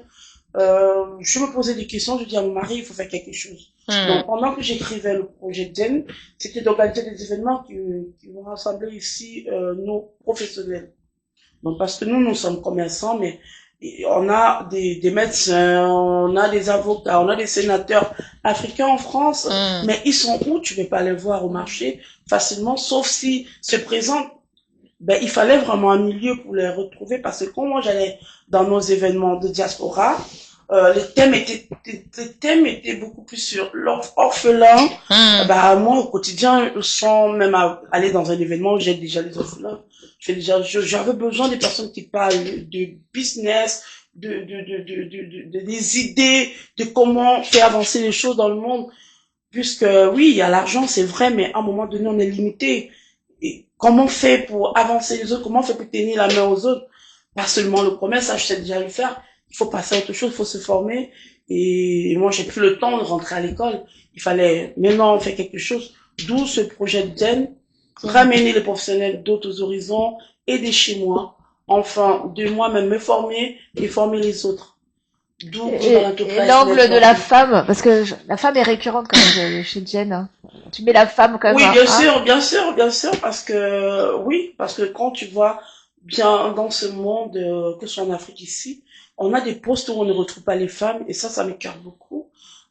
Je me posais des questions, je dis à mon mari, il faut faire quelque chose. Donc, pendant que j'écrivais le projet Jen, c'était d'organiser des événements qui vont rassembler ici nos professionnels. Donc, parce que nous sommes commerçants, mais on a des médecins, on a des avocats, on a des sénateurs africains en France, mais ils sont où? Tu ne peux pas les voir au marché facilement, sauf s'ils se présentent. Ben, il fallait vraiment un milieu pour les retrouver parce que quand moi j'allais dans nos événements de diaspora, les thèmes étaient beaucoup plus sur l'orphelin. Bah, moi, au quotidien, sans même aller dans un événement où j'ai déjà les orphelins, j'avais besoin des personnes qui parlent de business, des idées, de comment faire avancer les choses dans le monde. Puisque, oui, il y a l'argent, c'est vrai, mais à un moment donné, on est limité. Et comment on fait pour avancer les autres? Comment on fait pour tenir la main aux autres? Pas seulement le commerce, ça, je sais déjà le faire. Il faut passer à autre chose, il faut se former. Et moi, j'ai plus le temps de rentrer à l'école. Il fallait, maintenant, on fait quelque chose. D'où ce projet de Jen. ramener les professionnels d'autres horizons, aider chez moi, enfin, de moi-même me former et former les autres. D'où Et l'angle de la femme, parce que la femme est récurrente quand même chez Jen. Hein. Tu mets la femme quand même. Oui, bien sûr, parce que quand tu vois bien dans ce monde, que ce soit en Afrique ici, on a des postes où on ne retrouve pas les femmes, et ça m'écarte beaucoup.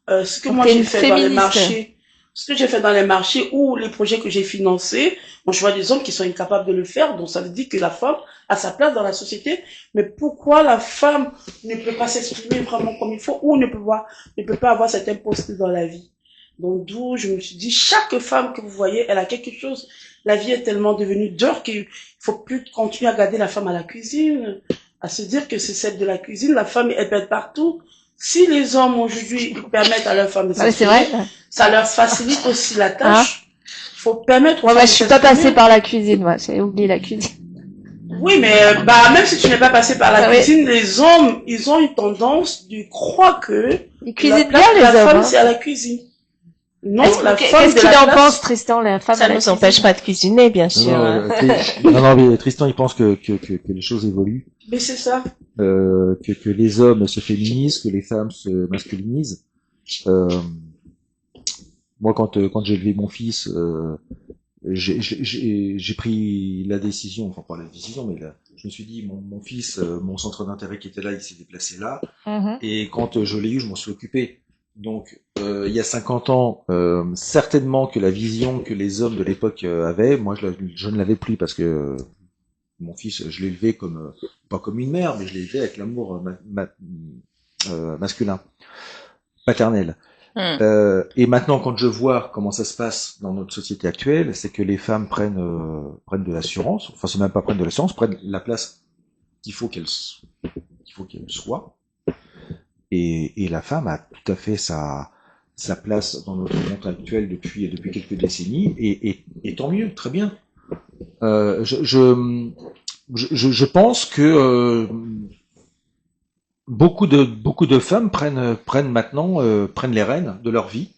Ce que Donc, moi t'es j'ai une fait dans les féministe. marchés, ce que j'ai fait dans les marchés ou les projets que j'ai financés, moi je vois des hommes qui sont incapables de le faire, donc ça veut dire que la femme a sa place dans la société. Mais pourquoi la femme ne peut pas s'exprimer vraiment comme il faut, ou ne peut pas avoir cet imposte dans la vie? Donc d'où je me suis dit, chaque femme que vous voyez, elle a quelque chose. La vie est tellement devenue dure qu'il faut plus continuer à garder la femme à la cuisine, à se dire que c'est celle de la cuisine. La femme, elle peut être partout. Si les hommes aujourd'hui permettent à leurs femmes de Ouais, c'est vrai. ça leur facilite aussi la tâche. Il faut permettre aux Moi, femmes je de suis pas s'exprimer. passée par la cuisine, moi. J'ai oublié la cuisine. Oui, mais même si tu n'es pas passé par la Ah oui. cuisine, les hommes, ils ont une tendance de croire que Ils la cuisinent place bien, de les la hommes. femme, Hein. c'est à la cuisine. Non, la femme Qu'est-ce de qu'il la en place- pense, Tristan, la femme Ça à la nous cuisine empêche pas de cuisiner, bien sûr. hein. Non, mais Tristan, il pense que les choses évoluent, Mais c'est ça. que les hommes se féminisent, que les femmes se masculinisent. Moi, quand j'ai élevé mon fils, j'ai pris la décision, enfin pas la décision, mais je me suis dit, mon fils, mon centre d'intérêt qui était là, il s'est déplacé là, Mhm. et quand je l'ai eu, je m'en suis occupé. Donc, il y a 50 ans, certainement que la vision que les hommes de l'époque avaient, moi je ne l'avais plus parce que mon fils, je l'ai élevé comme pas comme une mère, mais je l'ai élevé avec l'amour masculin, paternel. Et maintenant, quand je vois comment ça se passe dans notre société actuelle, c'est que les femmes prennent de l'assurance. Enfin, c'est même pas prennent de l'assurance, prennent la place qu'il faut qu'elle soit. Et la femme a tout à fait sa place dans notre monde actuel depuis quelques décennies. Et tant mieux, très bien. Je pense que beaucoup de femmes prennent maintenant prennent les rênes de leur vie,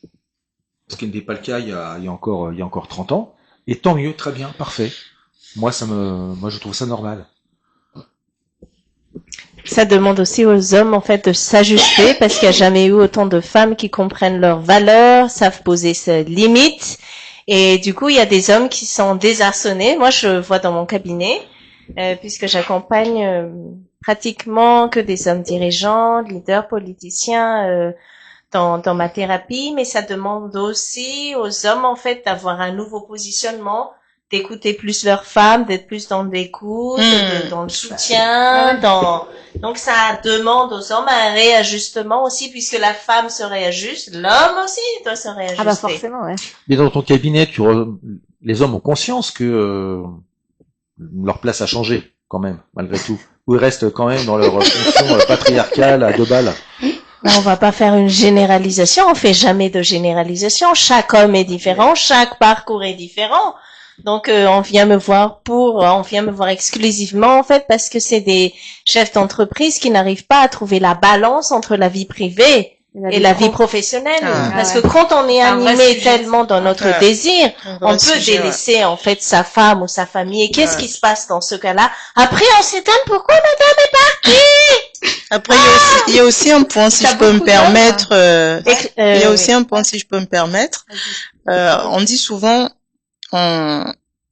ce qui n'était pas le cas il y a encore 30 ans. Et tant mieux, très bien, parfait. Moi je trouve ça normal. Ça demande aussi aux hommes, en fait, de s'ajuster parce qu'il n'y a jamais eu autant de femmes qui comprennent leurs valeurs, savent poser ses limites. Et du coup, il y a des hommes qui sont désarçonnés. Moi, je vois dans mon cabinet, puisque j'accompagne pratiquement que des hommes dirigeants, leaders, politiciens dans ma thérapie, mais ça demande aussi aux hommes, en fait, d'avoir un nouveau positionnement, d'écouter plus leurs femmes, d'être plus dans l'écoute, dans le soutien, donc ça demande aux hommes un réajustement aussi, puisque la femme se réajuste, l'homme aussi doit se réajuster. Ah bah forcément, ouais. Mais dans ton cabinet, les hommes ont conscience que leur place a changé quand même, malgré tout. Ou ils restent quand même dans leur fonction patriarcale à 2 balles. On va pas faire une généralisation, on fait jamais de généralisation. Chaque homme est différent, chaque parcours est différent. Donc on vient me voir exclusivement en fait parce que c'est des chefs d'entreprise qui n'arrivent pas à trouver la balance entre la vie privée et la vie professionnelle. Parce que quand on est animé tellement dans notre désir, on peut délaisser en fait sa femme ou sa famille. Et qu'est-ce qui se passe dans ce cas-là? Après on s'étonne pourquoi madame est partie. Après, il y a aussi un point, si je peux me permettre, il y a aussi un point, si je peux me permettre. On dit souvent,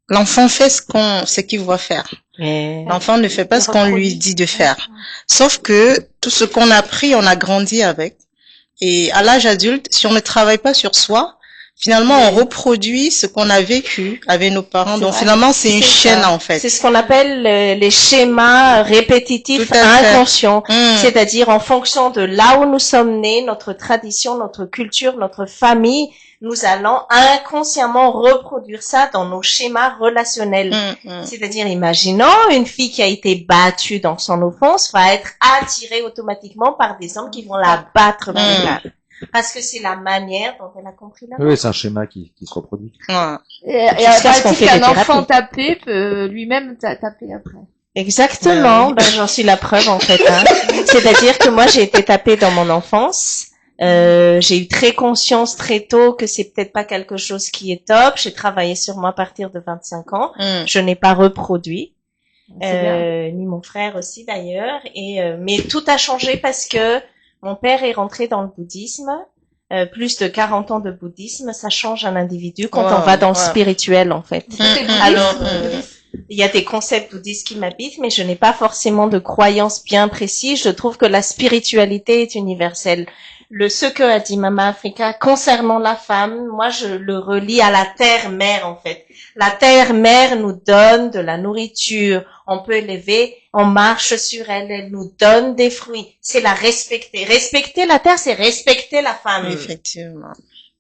l'enfant fait ce qu'il voit faire. L'enfant ne fait pas ce qu'on lui dit de faire. Sauf que tout ce qu'on a appris, on a grandi avec. Et à l'âge adulte, si on ne travaille pas sur soi, finalement, on reproduit ce qu'on a vécu avec nos parents. Donc, finalement, c'est une chaîne, en fait. C'est ce qu'on appelle les schémas répétitifs inconscients. C'est-à-dire, en fonction de là où nous sommes nés, notre tradition, notre culture, notre famille, nous allons inconsciemment reproduire ça dans nos schémas relationnels. C'est-à-dire, imaginons une fille qui a été battue dans son enfance va être attirée automatiquement par des hommes qui vont la battre dans le cadre. Parce que c'est la manière dont elle a compris la Oui, c'est un schéma qui se reproduit. Et un enfant tapé peut lui-même taper après. Exactement, j'en suis la preuve en fait. Hein. C'est-à-dire que moi j'ai été tapée dans mon enfance. J'ai eu très conscience très tôt que c'est peut-être pas quelque chose qui est top. J'ai travaillé sur moi à partir de 25 ans. Je n'ai pas reproduit. Ni mon frère aussi d'ailleurs. Mais tout a changé parce que mon père est rentré dans le bouddhisme. Plus de 40 ans de bouddhisme, ça change un individu quand on va dans le spirituel, en fait. Alors, il y a des concepts bouddhistes qui m'habitent, mais je n'ai pas forcément de croyances bien précises. Je trouve que la spiritualité est universelle. Ce que a dit Mama Africa concernant la femme, moi je le relie à la terre-mère en fait. La terre-mère nous donne de la nourriture, on peut l'élever, on marche sur elle, elle nous donne des fruits. C'est la respecter. Respecter la terre, c'est respecter la femme. Effectivement.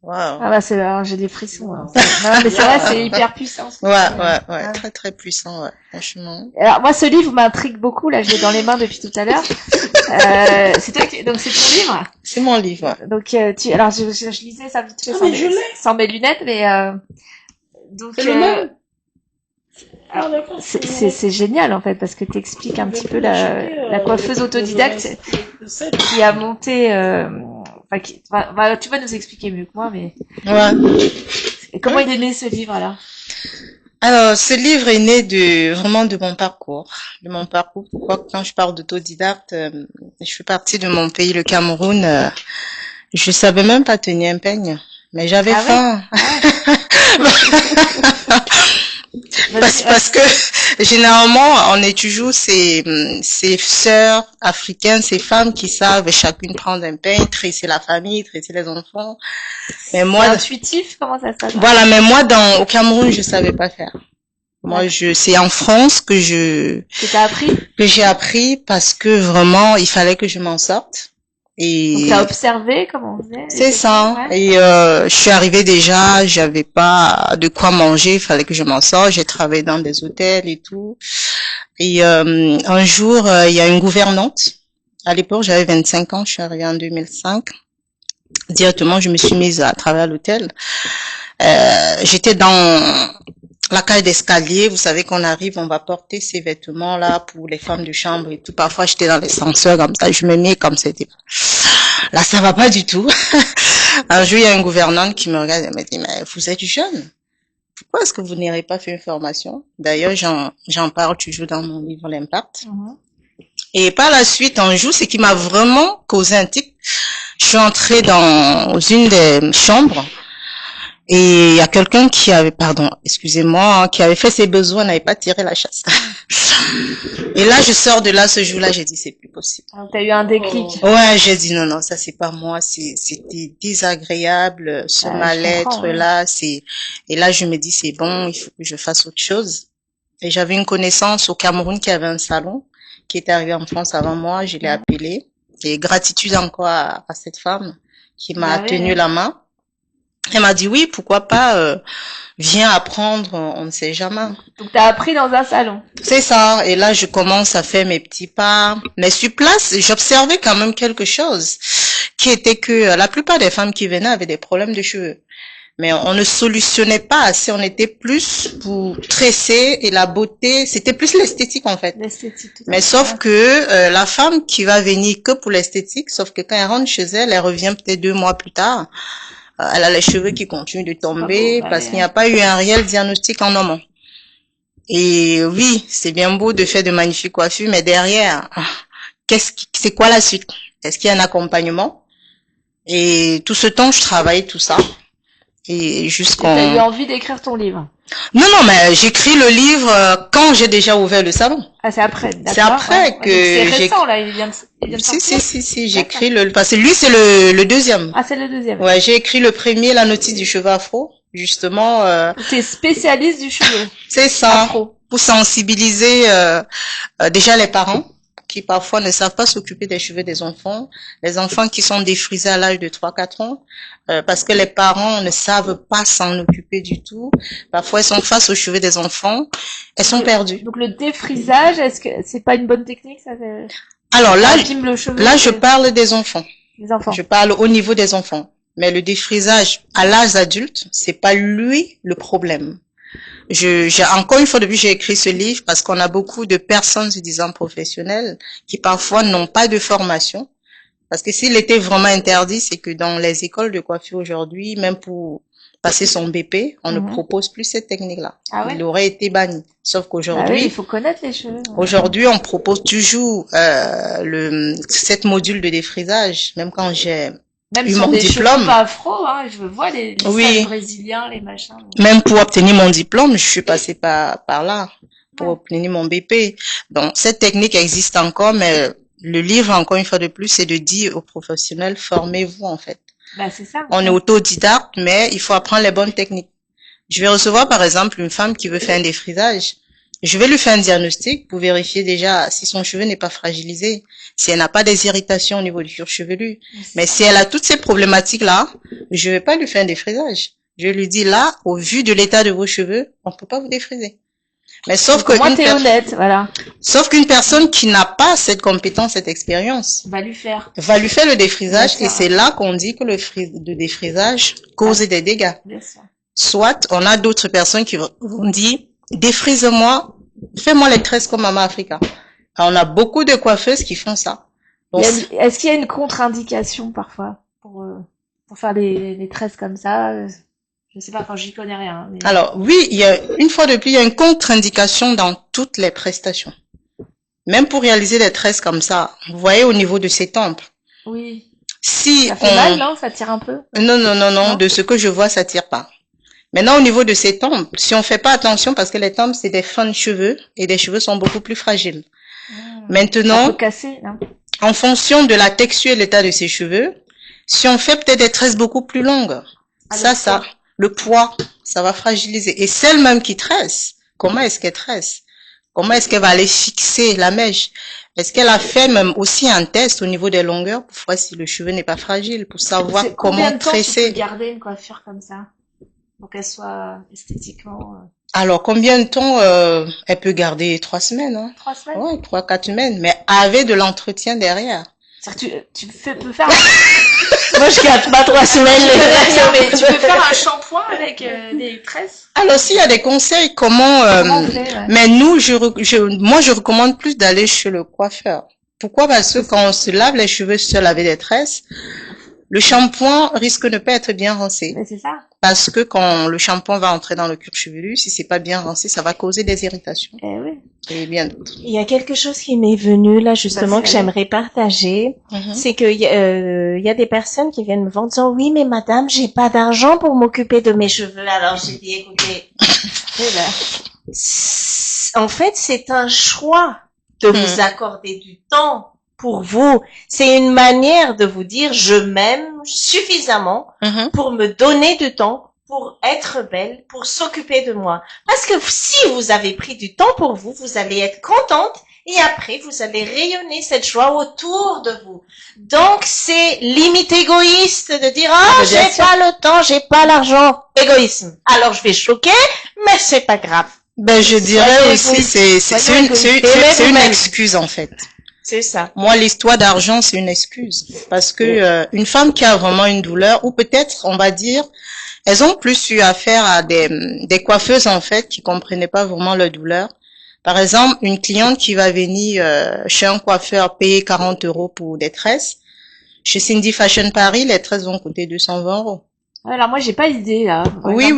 Wow. Ah bah j'ai des frissons. Hein. Non, mais c'est vrai, c'est hyper puissant. Ouais, très très puissant, ouais, franchement. Alors moi, ce livre m'intrigue beaucoup. Là, je l'ai dans les mains depuis tout à l'heure. C'est toi donc c'est ton livre. C'est mon livre. Ouais. Donc alors je lisais ça vite fait sans mes lunettes, mais donc c'est génial en fait parce que t'expliques un petit peu la coiffeuse autodidacte qui a monté. Tu vas nous expliquer mieux que moi, mais. Ouais. Et comment il est né ce livre alors? Alors, ce livre est né vraiment de mon parcours. Pourquoi quand je parle d'autodidacte, je fais partie de mon pays, le Cameroun. Je savais même pas tenir un peigne, mais j'avais faim. Parce que généralement on est toujours ces sœurs africaines, ces femmes qui savent chacune prendre un pain, tresser la famille, tresser les enfants. Mais moi, c'est intuitif, comment ça se passe? Voilà, mais moi au Cameroun, je savais pas faire. Moi, c'est en France que j'ai appris parce que vraiment il fallait que je m'en sorte. Et donc t'as observé comment on faisait? C'est ça. Ouais. Et je suis arrivée déjà, j'avais pas de quoi manger, il fallait que je m'en sorte. J'ai travaillé dans des hôtels et tout. Et un jour, il y a une gouvernante. À l'époque, j'avais 25 ans, je suis arrivée en 2005. Directement, je me suis mise à travailler à l'hôtel. J'étais dans la cage d'escalier, vous savez qu'on arrive, on va porter ces vêtements là pour les femmes de chambre et tout. Parfois, j'étais dans l'ascenseur comme ça, je me mets comme c'était. Là, ça va pas du tout. Un jour, il y a une gouvernante qui me regarde et me dit, mais vous êtes jeune. Pourquoi est-ce que vous n'irez pas faire une formation? D'ailleurs, j'en parle toujours dans mon livre L'Impact. Et par la suite, un jour, ce qui m'a vraiment causé un tic, je suis entrée dans une des chambres. Et il y a quelqu'un qui avait, qui avait fait ses besoins, n'avait pas tiré la chasse. Et là, je sors de là, ce jour-là, j'ai dit, c'est plus possible. Alors, t'as eu un déclic. Ouais, j'ai dit, non, ça c'est pas moi, c'était désagréable, ce mal-être-là, et là, je me dis, c'est bon, il faut que je fasse autre chose. Et j'avais une connaissance au Cameroun qui avait un salon, qui était arrivé en France avant moi, je l'ai appelé. Et gratitude encore à cette femme qui m'a tenu la main. Elle m'a dit oui, pourquoi pas, viens apprendre, on ne sait jamais. Donc t'as appris dans un salon. C'est ça, et là je commence à faire mes petits pas. Mais sur place, j'observais quand même quelque chose, qui était que la plupart des femmes qui venaient avaient des problèmes de cheveux. Mais on ne solutionnait pas assez, on était plus pour tresser et la beauté, c'était plus l'esthétique en fait. L'esthétique. Mais sauf que la femme qui va venir que pour l'esthétique, sauf que quand elle rentre chez elle, elle revient peut-être 2 mois plus tard. Elle a les cheveux qui continuent de tomber parce qu'il n'y a pas eu un réel diagnostic en amont. Et oui, c'est bien beau de faire de magnifiques coiffures, mais derrière, c'est quoi la suite? Est-ce qu'il y a un accompagnement? Et tout ce temps, je travaille tout ça. Et t'as eu envie d'écrire ton livre? Non, mais j'écris le livre quand j'ai déjà ouvert le salon. Ah, c'est après, d'accord. C'est après que c'est récent, là, il vient de sortir. Si, j'écris parce que lui, c'est le deuxième. Ah, c'est le deuxième. Ouais, j'ai écrit le premier, la notice du cheveu afro, justement. T'es spécialiste du cheveu. C'est ça. Afro. Pour sensibiliser, déjà les parents, qui parfois ne savent pas s'occuper des cheveux des enfants, les enfants qui sont défrisés à l'âge de 3-4 ans, parce que les parents ne savent pas s'en occuper du tout. Parfois, ils sont face aux cheveux des enfants, elles sont perdues. Donc le défrisage, est-ce que c'est pas une bonne technique, ça fait... Alors là, cheveu, je parle des enfants. Les enfants. Je parle au niveau des enfants. Mais le défrisage à l'âge adulte, c'est pas lui le problème. J'ai encore une fois depuis j'ai écrit ce livre parce qu'on a beaucoup de personnes se disant professionnelles qui parfois n'ont pas de formation Parce que s'il était vraiment interdit, c'est que dans les écoles de coiffure aujourd'hui, même pour passer son BP, on ne propose plus cette technique-là. Ah ouais? Il aurait été banni. Sauf Ah qu'aujourd'hui, oui, il faut connaître les cheveux. aujourd'hui, on propose toujours cette module de défrisage, même quand j'ai Même eu sur mon des cheveux diplôme. pas afro, hein, je vois les Oui. sages brésiliens, les machins. Même pour obtenir mon diplôme, je suis passée par là pour obtenir mon BP. Donc, cette technique existe encore, mais le livre, encore une fois de plus, c'est de dire aux professionnels, formez-vous, en fait. Bah, c'est ça. On est autodidacte, mais il faut apprendre les bonnes techniques. Je vais recevoir, par exemple, une femme qui veut faire un défrisage. Je vais lui faire un diagnostic pour vérifier déjà si son cheveu n'est pas fragilisé, si elle n'a pas des irritations au niveau du cuir chevelu. Mais si elle a toutes ces problématiques-là, je vais pas lui faire un défrisage. Je lui dis là, au vu de l'état de vos cheveux, on peut pas vous défriser. Mais sauf que moi, t'es honnête, voilà. Sauf qu'une personne qui n'a pas cette compétence, cette expérience, Va lui faire. va lui faire le défrisage, Bien et sûr. c'est là qu'on dit que le défrisage cause des dégâts. Bien sûr. Soit on a d'autres personnes qui vont dire défrise-moi, fais-moi les tresses comme Mama Africa. Alors, on a beaucoup de coiffeuses qui font ça. Donc, Est-ce qu'il y a une contre-indication parfois pour faire les tresses comme ça? Je sais pas, enfin j'y connais rien. Mais... alors oui, il y a une fois de plus, il y a une contre-indication dans toutes les prestations. Même pour réaliser des tresses comme ça, vous voyez au niveau de ses tempes. Oui. Si Ça fait mal, non? Ça tire un peu? Non, de ce que je vois, ça tire pas. Maintenant, au niveau de ses tempes, si on fait pas attention, parce que les tempes, c'est des fins de cheveux, et les cheveux sont beaucoup plus fragiles. Maintenant, ça peut casser, non? En fonction de la texture et l'état de ses cheveux, si on fait peut-être des tresses beaucoup plus longues, le poids, ça va fragiliser. Et celle même qui tresse, comment est-ce qu'elle tresse? Comment est-ce qu'elle va aller fixer la mèche? Est-ce qu'elle a fait même aussi un test au niveau des longueurs pour voir si le cheveu n'est pas fragile, pour savoir comment tresser? Tu peux garder une coiffure comme ça pour qu'elle soit esthétiquement... Alors, combien de temps elle peut garder? 3 semaines, hein? 3 semaines? Ouais, 3-4 semaines, mais avec de l'entretien derrière. Tu peux faire... Moi, je garde pas 3 semaines. mais tu peux faire un shampoing avec des tresses? Alors, s'il y a des conseils, comment on fait, ouais. Mais nous, moi, je recommande plus d'aller chez le coiffeur. Pourquoi? Parce que quand on se lave les cheveux seuls avec des tresses, le shampoing risque de ne pas être bien rincé. Mais c'est ça. Parce que quand le shampoing va entrer dans le cuir chevelu, si c'est pas bien rincé, ça va causer des irritations. Eh oui. Et bien d'autres. Il y a quelque chose qui m'est venu là justement que j'aimerais partager, c'est que il y a des personnes qui viennent me voir en disant oui mais madame j'ai pas d'argent pour m'occuper de mes cheveux. Alors j'ai dit écoutez, en fait c'est un choix de vous accorder du temps pour vous. C'est une manière de vous dire je m'aime suffisamment pour me donner du temps, pour être belle, pour s'occuper de moi. Parce que si vous avez pris du temps pour vous, vous allez être contente et après vous allez rayonner cette joie autour de vous. Donc c'est limite égoïste de dire j'ai pas le temps, j'ai pas l'argent. Égoïsme. Alors je vais choquer, mais c'est pas grave. Ben je dirais aussi c'est une excuse en fait. C'est ça. Moi, l'histoire d'argent, c'est une excuse. Parce que une femme qui a vraiment une douleur, ou peut-être, on va dire, elles ont plus eu affaire à des coiffeuses, en fait, qui comprenaient pas vraiment leur douleur. Par exemple, une cliente qui va venir chez un coiffeur payer 40 € pour des tresses. Chez Cindy Fashion Paris, les tresses vont coûter 220 €. Alors moi, j'ai pas idée, là. Oui,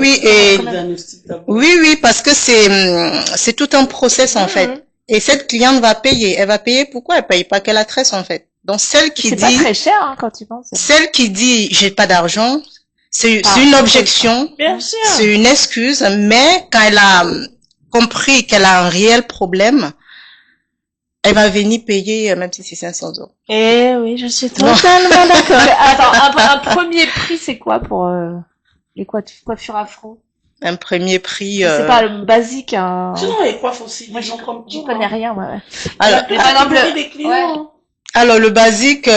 parce que c'est tout un process, en fait. Et cette cliente va payer. Elle va payer pourquoi? Elle paye pas que la tresse, en fait. Donc, celle qui dit... C'est pas très cher, hein, quand tu penses. Celle qui dit, j'ai pas d'argent, c'est une objection. Bien sûr. C'est une excuse. Mais quand elle a compris qu'elle a un réel problème, elle va venir payer, même si c'est 500 €. Eh oui, je suis totalement d'accord. Attends, un premier prix, c'est quoi pour les coiffures afro? Un premier prix. C'est pas le basique, hein. Sinon, les coiffes aussi. Moi, je connais rien, moi. Alors, par exemple, des clients. Alors, le basique,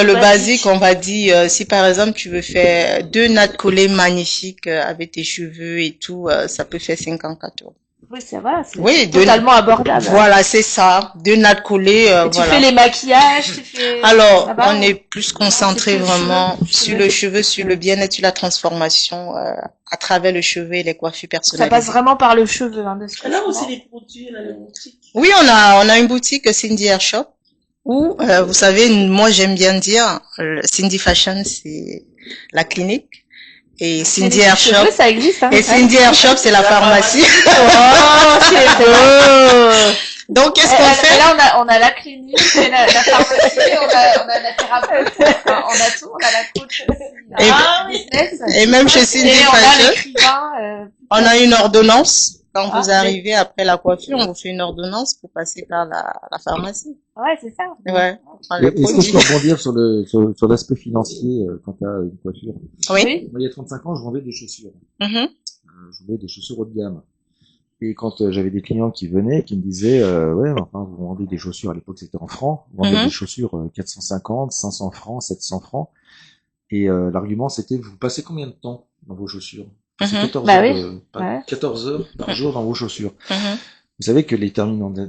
on va dire, si par exemple tu veux faire 2 nattes collées magnifiques avec tes cheveux et tout, ça peut faire 54 €. Oui, c'est vrai, c'est totalement abordable. Voilà, c'est ça. 2 nattes collées, tu fais les maquillages, Alors, on est plus concentré vraiment sur le cheveu, sur le bien-être, sur la transformation à travers le cheveu et les coiffures personnalisées. Ça passe vraiment par le cheveu, hein, de ce que là aussi, les produits, là, les boutiques. Oui, on a une boutique Cindy Hair Shop Ou, vous savez, moi j'aime bien dire, Cindy Fashion, c'est la clinique. Et Cindy Hair Shop. Ça existe, hein. Et Cindy Hair Shop, c'est la pharmacie. Oh, c'est beau. Donc, qu'est-ce qu'on fait? Là, on a la clinique, la pharmacie, on a la thérapeute, on a tout, on a la coach aussi. Et même chez Cindy Et on a Fashion, l'écrivain, on a une ordonnance. Quand vous oui. arrivez après la coiffure, on vous fait une ordonnance pour passer par la pharmacie. Ouais, c'est ça. Ouais. On prend le Est-ce que produit. je peux rebondir sur l'aspect financier quand tu as une coiffure? Oui. Moi, il y a 35 ans, je vendais des chaussures. Mhm. Je vendais des chaussures haut de gamme. Et quand j'avais des clients qui venaient, qui me disaient, ouais, enfin, vous vendez des chaussures, à l'époque c'était en francs, vous vendez des chaussures 450, 500 francs, 700 francs. Et l'argument c'était, vous passez combien de temps dans vos chaussures? Vous passez 14 Bah heures, oui. 14 heures par jour dans vos chaussures. Mhm. Vous savez que les terminaisons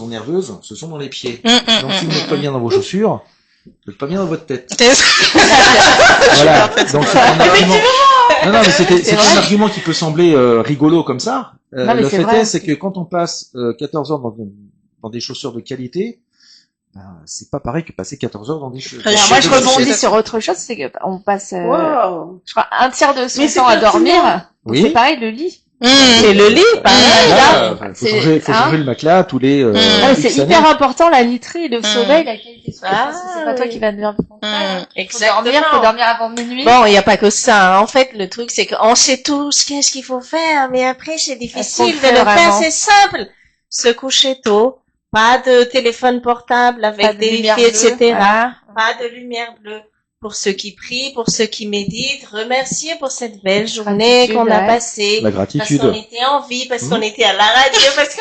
nerveuses, ce sont dans les pieds. Mhm. Donc si vous n'êtes pas bien dans vos chaussures, vous n'êtes pas bien dans votre tête. C'est Voilà. Donc c'est un argument. Non, mais c'était un argument qui peut sembler rigolo comme ça. Non, mais le c'est fait vrai. est, c'est que quand on passe 14 heures dans des chaussures de qualité, c'est pas pareil que passer 14 heures dans des chaussures. Alors, moi, je rebondis sur autre chose, c'est que on passe, Wow. je crois, un tiers de son Mais c'est temps à pertinent. dormir. Oui. C'est pareil, le lit. C'est le lit, pareil. Là, Faut c'est- changer hein le matelas tous les. Ah, mais c'est X années. hyper important, la literie, le sommeil, la qualité de sommeil. Ah, C'est pas toi oui. qui vas me dire. Exactement. Faut dormir avant minuit. Bon, il n'y a pas que ça. Hein. En fait, le truc, c'est qu'on sait tous qu'est-ce qu'il faut faire, mais après, c'est difficile de fait le faire. vraiment? C'est simple. Se coucher tôt, pas de téléphone portable Pas avec de des lumière wifi, bleue. etc. Voilà. Pas de lumière bleue. Pour ceux qui prient, pour ceux qui méditent, remercier pour cette belle journée Gratitude, qu'on a ouais. passée. La Parce gratitude. qu'on était en vie, parce qu'on était à la radio, parce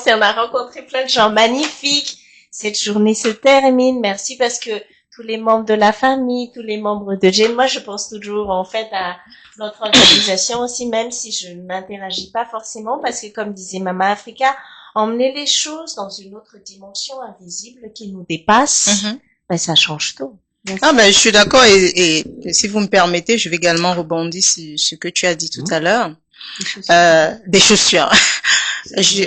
on a rencontré plein de gens magnifiques. Cette journée se termine. Merci parce que tous les membres de la famille, tous les membres de GEN, moi je pense toujours en fait à notre organisation aussi, même si je n'interagis pas forcément, parce que comme disait Mama Africa, emmener les choses dans une autre dimension invisible qui nous dépasse, ben ça change tout. Ah ben je suis d'accord et si vous me permettez, je vais également rebondir sur ce que tu as dit tout à l'heure. Des chaussures.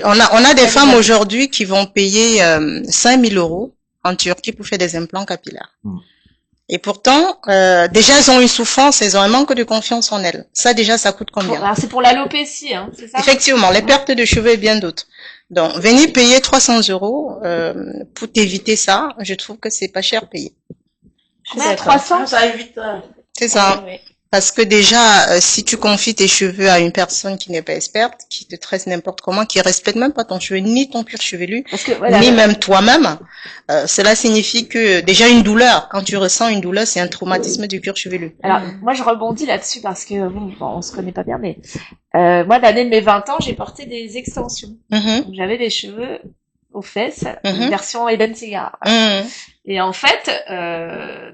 On a des femmes aujourd'hui qui vont payer 5 000 € en Turquie pour faire des implants capillaires. Et pourtant, déjà elles ont une souffrance, elles ont un manque de confiance en elles. Ça déjà, ça coûte combien? Alors, c'est pour l'alopécie, hein, c'est ça? Effectivement, les pertes de cheveux et bien d'autres. Donc, venir payer 300 € pour t'éviter ça, je trouve que c'est pas cher payé. Combien? 300? Ça évite. C'est ça. Oui. Parce que déjà, si tu confies tes cheveux à une personne qui n'est pas experte, qui te tresse n'importe comment, qui respecte même pas ton cheveu, ni ton cuir chevelu, Parce que, voilà. ni même toi-même, cela signifie que déjà une douleur, quand tu ressens une douleur, c'est un traumatisme du cuir chevelu. Alors, moi, je rebondis là-dessus parce que, bon, on se connaît pas bien, mais, moi, l'année de mes 20 ans, j'ai porté des extensions. Donc, j'avais des cheveux aux fesses, une version Eden Segarra. Et en fait,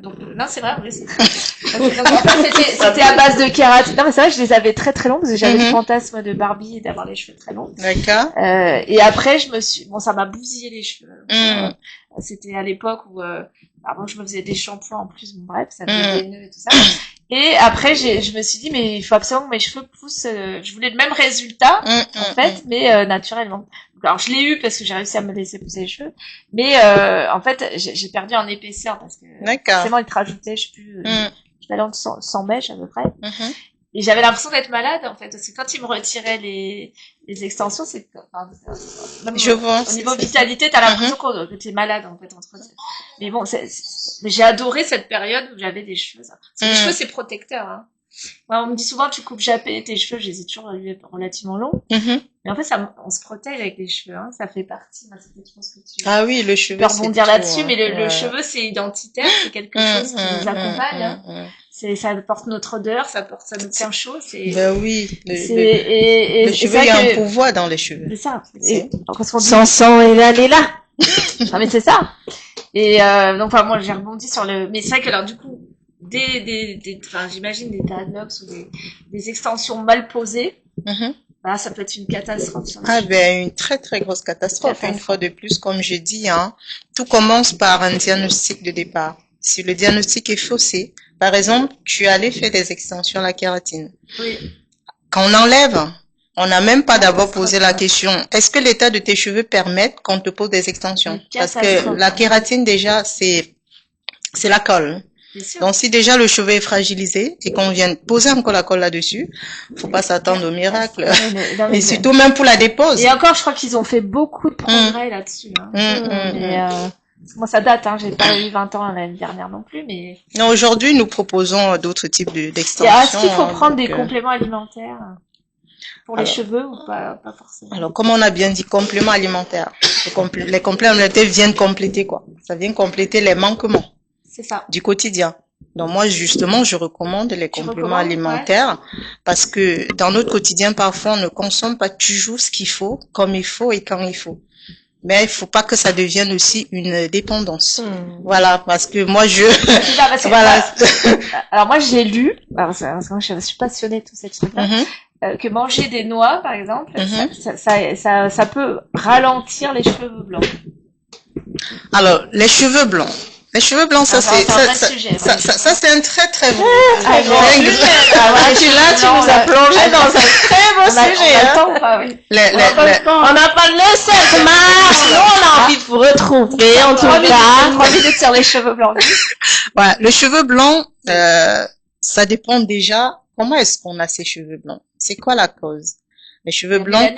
donc, non, c'est vrai, oui, donc, en fait, c'était à base de kératine. Non, mais c'est vrai, je les avais très très longs parce que j'avais le fantasme de Barbie d'avoir les cheveux très longs. D'accord. Et après, bon, ça m'a bousillé les cheveux. C'était à l'époque où, avant, je me faisais des shampoings en plus, bon, bref, ça faisait des nœuds et tout ça. Et après, je me suis dit, mais il faut absolument que mes cheveux poussent, je voulais le même résultat, en fait, mais, naturellement. Alors, je l'ai eu parce que j'ai réussi à me laisser pousser les cheveux, mais, en fait, j'ai perdu en épaisseur parce que, forcément, ils te rajoutaient, je sais plus, l'équivalent de 100 mèches à peu près. Et j'avais l'impression d'être malade, en fait, parce que quand ils me retiraient les extensions, c'est, enfin, même Je vois. au niveau vitalité, t'as l'impression que t'es malade, en fait, entre. Mais bon, mais j'ai adoré cette période où j'avais des cheveux, ça. Parce que les cheveux, c'est protecteur, hein. Moi, on me dit souvent, tu coupes jamais tes cheveux, je les ai toujours eu relativement longs. Mais en fait, on se protège avec les cheveux, hein. Ça fait partie, moi, c'était, je pense que tu Ah oui, le cheveu. peux rebondir c'est là-dessus, tout, mais le ouais. cheveu, c'est identitaire, c'est quelque chose qui nous accompagne, hein. Ça porte notre odeur, ça nous tient chaud, c'est, Ben oui. le cheveu, il y a un pouvoir dans les cheveux. c'est ça. Et, parce qu'on dit, Sans sang, elle est là. non, mais c'est ça. Et, donc, enfin, moi, j'ai rebondi sur mais c'est vrai que, alors, du coup, enfin, j'imagine des dreadlocks ou des extensions mal posées. Bah, ça peut être une catastrophe. Sur Ah ben une très très grosse catastrophe. Une fois de plus, comme je dis, hein, tout commence par un diagnostic de départ. Si le diagnostic est faussé, par exemple, tu allais faire des extensions à la kératine. Oui. Quand On n'a même pas d'abord posé la question, est-ce que l'état de tes cheveux permet qu'on te pose des extensions? Parce que la kératine, déjà, c'est la colle. Donc, si déjà le cheveu est fragilisé et qu'on vient poser encore la colle là-dessus, faut pas s'attendre au miracle. Et surtout même pour la dépose. Et encore, je crois qu'ils ont fait beaucoup de progrès là-dessus. Moi, ça date, hein. J'ai pas eu 20 ans l'année dernière non plus, mais... Non, aujourd'hui, nous proposons d'autres types d'extensions. Est-ce qu'il faut prendre des compléments alimentaires pour les cheveux ou pas forcément? Alors, comme on a bien dit, compléments alimentaires. Les compléments alimentaires viennent compléter quoi? Ça vient compléter les manquements. C'est ça. Du quotidien. Donc moi, justement, je recommande les compléments alimentaires parce que dans notre quotidien, parfois, on ne consomme pas toujours ce qu'il faut, comme il faut et quand il faut. Mais il faut pas que ça devienne aussi une dépendance. Voilà, parce que moi, voilà. Alors moi, j'ai lu, parce que moi, je suis passionnée de tout cette truc-là, que manger des noix, par exemple, ça peut ralentir les cheveux blancs. Alors, les cheveux blancs, ça c'est un très très beau. Tu nous as plongé dans un très beau sujet. On n'a pas le 7 mars. Nous, on a envie de vous retrouver en tout cas. 3 minutes sur les cheveux blancs. Ouais, le cheveu blanc, ça dépend déjà comment est-ce qu'on a ces cheveux blancs. C'est quoi la cause? Les cheveux blancs,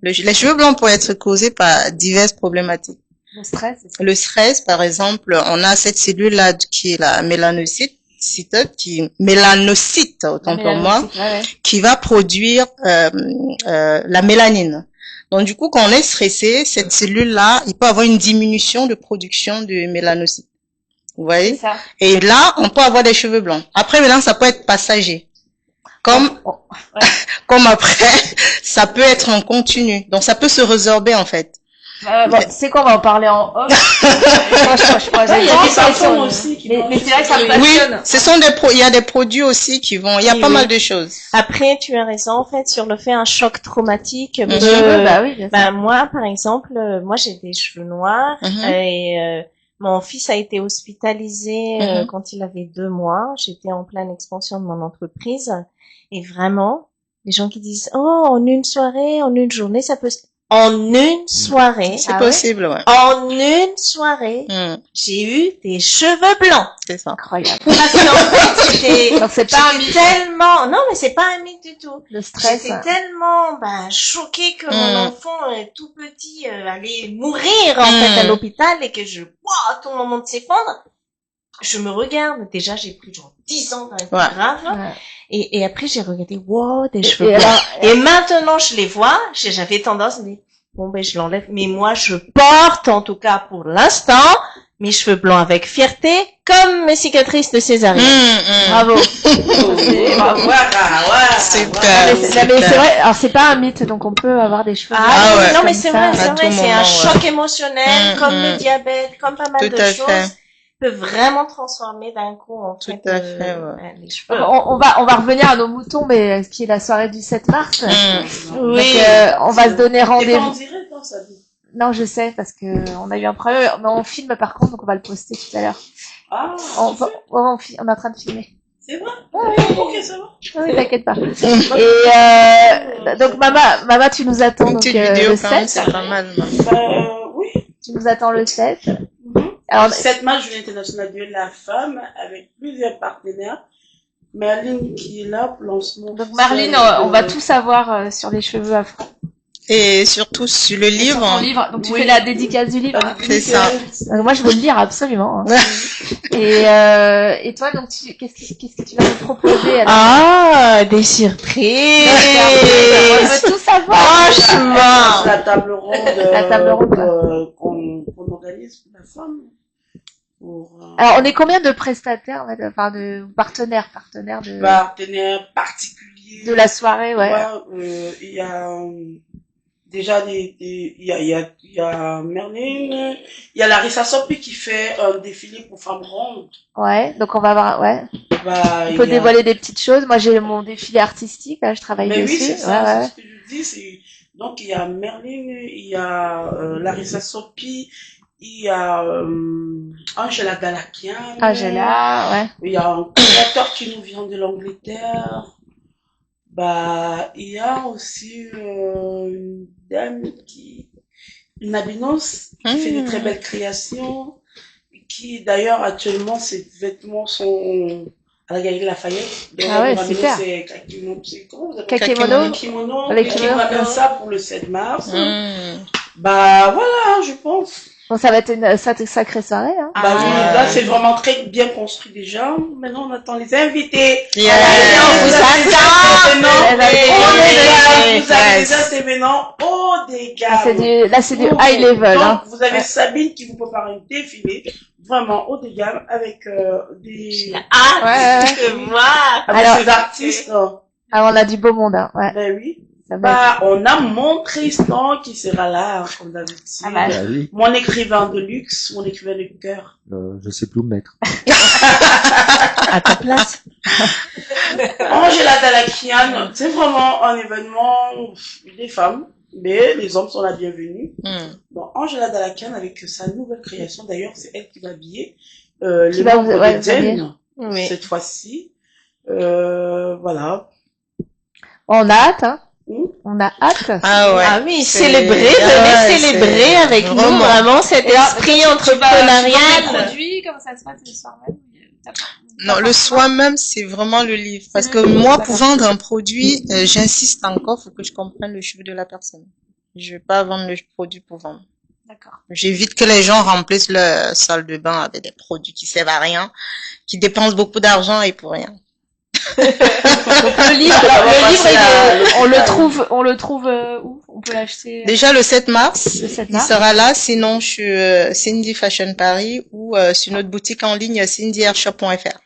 les cheveux blancs peuvent être causés par diverses problématiques. Le stress, par exemple, on a cette cellule-là qui est la mélanocyte, autant pour moi, qui va produire la mélanine. Donc du coup, quand on est stressé, cette cellule-là, il peut avoir une diminution de production de mélanocytes. Vous voyez? Et là, on peut avoir des cheveux blancs. Après, maintenant, ça peut être passager. Comme après, ça peut être en continu. Donc ça peut se résorber en fait. C'est quoi, on va en parler en off. Il y a des parfums aussi qui mais c'est vrai que ça me passionne. Oui, il y a des produits aussi qui vont, il y a pas mal de choses. Après, tu as raison, en fait, sur le fait un choc traumatique. Moi, par exemple, moi, j'ai des cheveux noirs et, mon fils a été hospitalisé quand il avait 2 mois. J'étais en pleine expansion de mon entreprise et vraiment, les gens qui disent, oh, en une soirée, en une journée, ça peut en une soirée. C'est possible, ouais. En une soirée, j'ai eu des cheveux blancs. C'est ça. Incroyable. Parce qu'en fait, c'est pas un mythe. Tellement, non, mais c'est pas un mythe du tout. Le stress. J'étais tellement, choquée que mon enfant, tout petit, allait mourir, en fait, à l'hôpital et que tout le monde s'effondre. Je me regarde, déjà, j'ai pris genre 10 ans dans les grave. Et après, j'ai regardé, des cheveux blancs. Et maintenant, je les vois, j'avais tendance à me dire, je l'enlève. Mais moi, je porte, en tout cas pour l'instant, mes cheveux blancs avec fierté, comme mes cicatrices de césarienne. Bravo. Super. C'est vrai, alors c'est pas un mythe, donc on peut avoir des cheveux blancs. Non, mais c'est vrai, c'est un choc émotionnel, comme le diabète, comme pas mal de choses. Peut vraiment transformer d'un coup en fait, les cheveux. On va revenir à nos moutons, mais ce qui est la soirée du 7 mars. Oui. Donc, on va se donner rendez-vous. En direct, non, ça dit. Non, je sais, parce que on a eu un problème, mais on filme par contre, donc on va le poster tout à l'heure. On est en train de filmer. C'est vrai? Ok, ça va. Oui, t'inquiète pas. Et, donc, Mama, tu nous attends, donc, vidéo, le 7. C'est pas mal. Oui. Tu nous attends le 7. Alors, 7 mars, journée internationale de la femme, avec plusieurs partenaires. Merline qui est là pour lancement. Donc, Merline, on va tout savoir sur les cheveux afro. Et surtout sur le livre. Sur ton livre. Donc, tu fais la dédicace du livre. C'est ça. Donc, moi, je veux le lire absolument. Et toi, donc, qu'est-ce que tu vas nous proposer alors? Des surprises. On veut tout savoir. Franchement. La table ronde qu'on organise pour la femme. Alors, on est combien de prestataires, en fait, enfin, de partenaires particuliers de la soirée, il y a déjà il y a Merline, il y a Larissa Sopi qui fait un défilé pour femmes rondes. Ouais, donc on va voir, on peut dévoiler des petites choses. Moi, j'ai mon défilé artistique, là, je travaille dessus. Oui, c'est ça, c'est ce que je dis, donc il y a Merline, il y a Larissa Sopi, il y a Angela Galakian. Il y a un créateur qui nous vient de l'Angleterre. Bah, il y a aussi une dame une albinos qui fait de très belles créations, qui d'ailleurs actuellement ses vêtements sont à la Galerie Lafayette. Donc, Ah ouais, Albinos, super. c'est comment vous appelez Kakemono. Kimono, Avec qui kimono. ramène ça pour le 7 mars. Hmm. Bah voilà, je pense. Bon, ça va être une sacrée soirée, hein. Bah oui, Ah. là c'est vraiment très bien construit déjà. Maintenant on attend les invités. Yeah. On vous attend maintenant. Elle a- Vous avez déjà, c'est maintenant haut des gammes. Là, c'est du Ok. high level, Donc, hein. vous avez Sabine qui vous prépare un défilé vraiment haut de gamme avec des Ouais. Moi. avec Alors- ces artistes. Ah, on a du beau monde, hein. Ouais. Ben oui. Ça va Bah, on a mon Tristan qui sera là, comme d'habitude. Ah bah. Ah oui, Mon écrivain de luxe, mon écrivain de cœur. je sais plus où me mettre. À ta place. Angela Dalakian, c'est vraiment un événement des femmes, mais les hommes sont la bienvenue. Bon, Angela Dalakian avec sa nouvelle création, d'ailleurs, c'est elle qui va habiller les va membres vous de habiller. Zen, Oui. cette fois-ci. Voilà. On a hâte, hein. Hmm. On a hâte. Ah ouais. Ah oui, C'est- célébrer, ouais, venez célébrer c'est avec nous vraiment- vraiment cet esprit entrepreneurial. produits, comment ça se passe le soir même? Non, le soir même, c'est vraiment le livre. Parce que moi, pour vendre un produit, j'insiste encore, faut que je comprenne le chiffre de la personne. Je vais pas vendre le produit pour vendre. D'accord. J'évite que les gens remplissent leur salle de bain avec des produits qui servent à rien, qui dépensent beaucoup d'argent et pour rien. Donc le livre, on le trouve où? On peut l'acheter Déjà le 7 mars, le 7 il mars. sera là, sinon je suis Cindy Fashion Paris ou sur notre boutique en ligne cindyarshop.fr.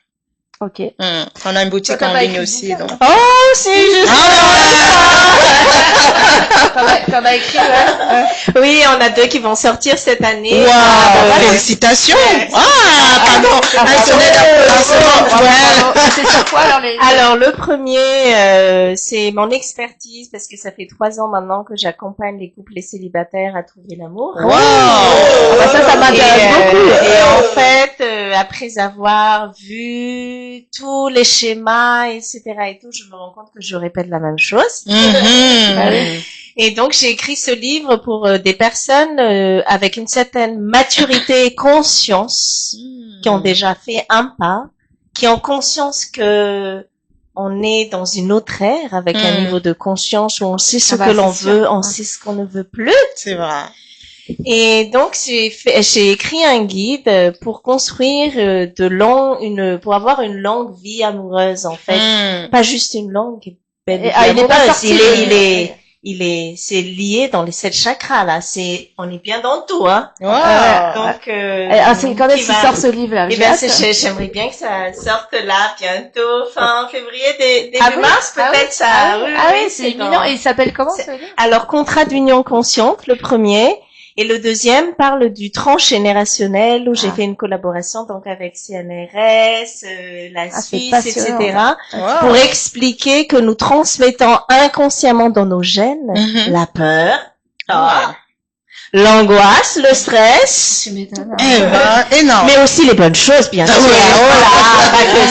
Ok. On a une boutique Toi, t'as en pas ligne écrit aussi. le Donc. bouquin, Oh, c'est juste. T'en as écrit, ouais. Oui, on a 2 qui vont sortir cette année. Wow, félicitations! Ah, pardon, un sonnet d'applaudissements. Ouais. C'est sur quoi alors les... Alors le premier, c'est mon expertise parce que ça fait 3 ans maintenant que j'accompagne les couples et célibataires à trouver l'amour. Wow! Ah bah ça m'intéresse beaucoup. Et en fait, après avoir vu tous les schémas, etc. et tout, je me rends compte que je répète la même chose. Ah oui. Et donc j'ai écrit ce livre pour des personnes avec une certaine maturité et conscience qui ont déjà fait un pas, qui ont conscience que on est dans une autre ère avec un niveau de conscience où on sait ce Ah bah, que l'on c'est sûr. veut, on sait ce qu'on ne veut plus. C'est vrai. Et donc j'ai écrit un guide pour construire pour avoir une longue vie amoureuse en fait, pas juste une longue belle vie il est pas amoureuse. sorti. C'est lié dans les 7 chakras là. On est bien dans tout hein. Wow. Donc C'est quand est-ce qu'il sort ce livre là? Eh ben j'aimerais bien que ça sorte là bientôt fin février début Ah oui? mars Ah peut-être oui? ça. Ah oui, c'est imminent. Et il s'appelle comment ce livre? Alors, contrat d'union consciente, le premier. Et le deuxième parle du transgénérationnel où j'ai fait une collaboration donc avec CNRS, la c'est Suisse, passionnant. etc. Wow. pour expliquer que nous transmettons inconsciemment dans nos gènes la peur, l'angoisse, le stress, Tu m'étonnes. Eh ben, énorme. mais aussi les bonnes choses, bien sûr. ouais. Oh là, pas que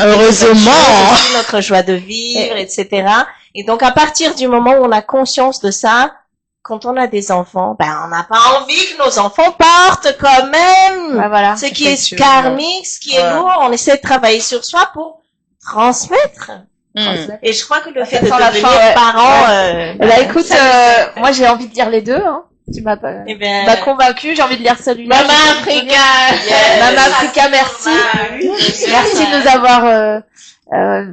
ça. Heureusement. Aussi notre joie de vivre, etc. Et donc, à partir du moment où on a conscience de ça, quand on a des enfants, on n'a pas envie que nos enfants partent quand même. Ouais, voilà. Ce qui est Effectivement. karmique, ce qui est lourd, on essaie de travailler sur soi pour transmettre. Et je crois que le fait de sent la devenir fin, ouais. parent, Bah écoute, moi j'ai envie de lire les deux, hein. Tu m'as pas, eh ben, m'as convaincu, j'ai envie de lire celui-là. Mama Africa, Mama Africa, merci. Merci de nous avoir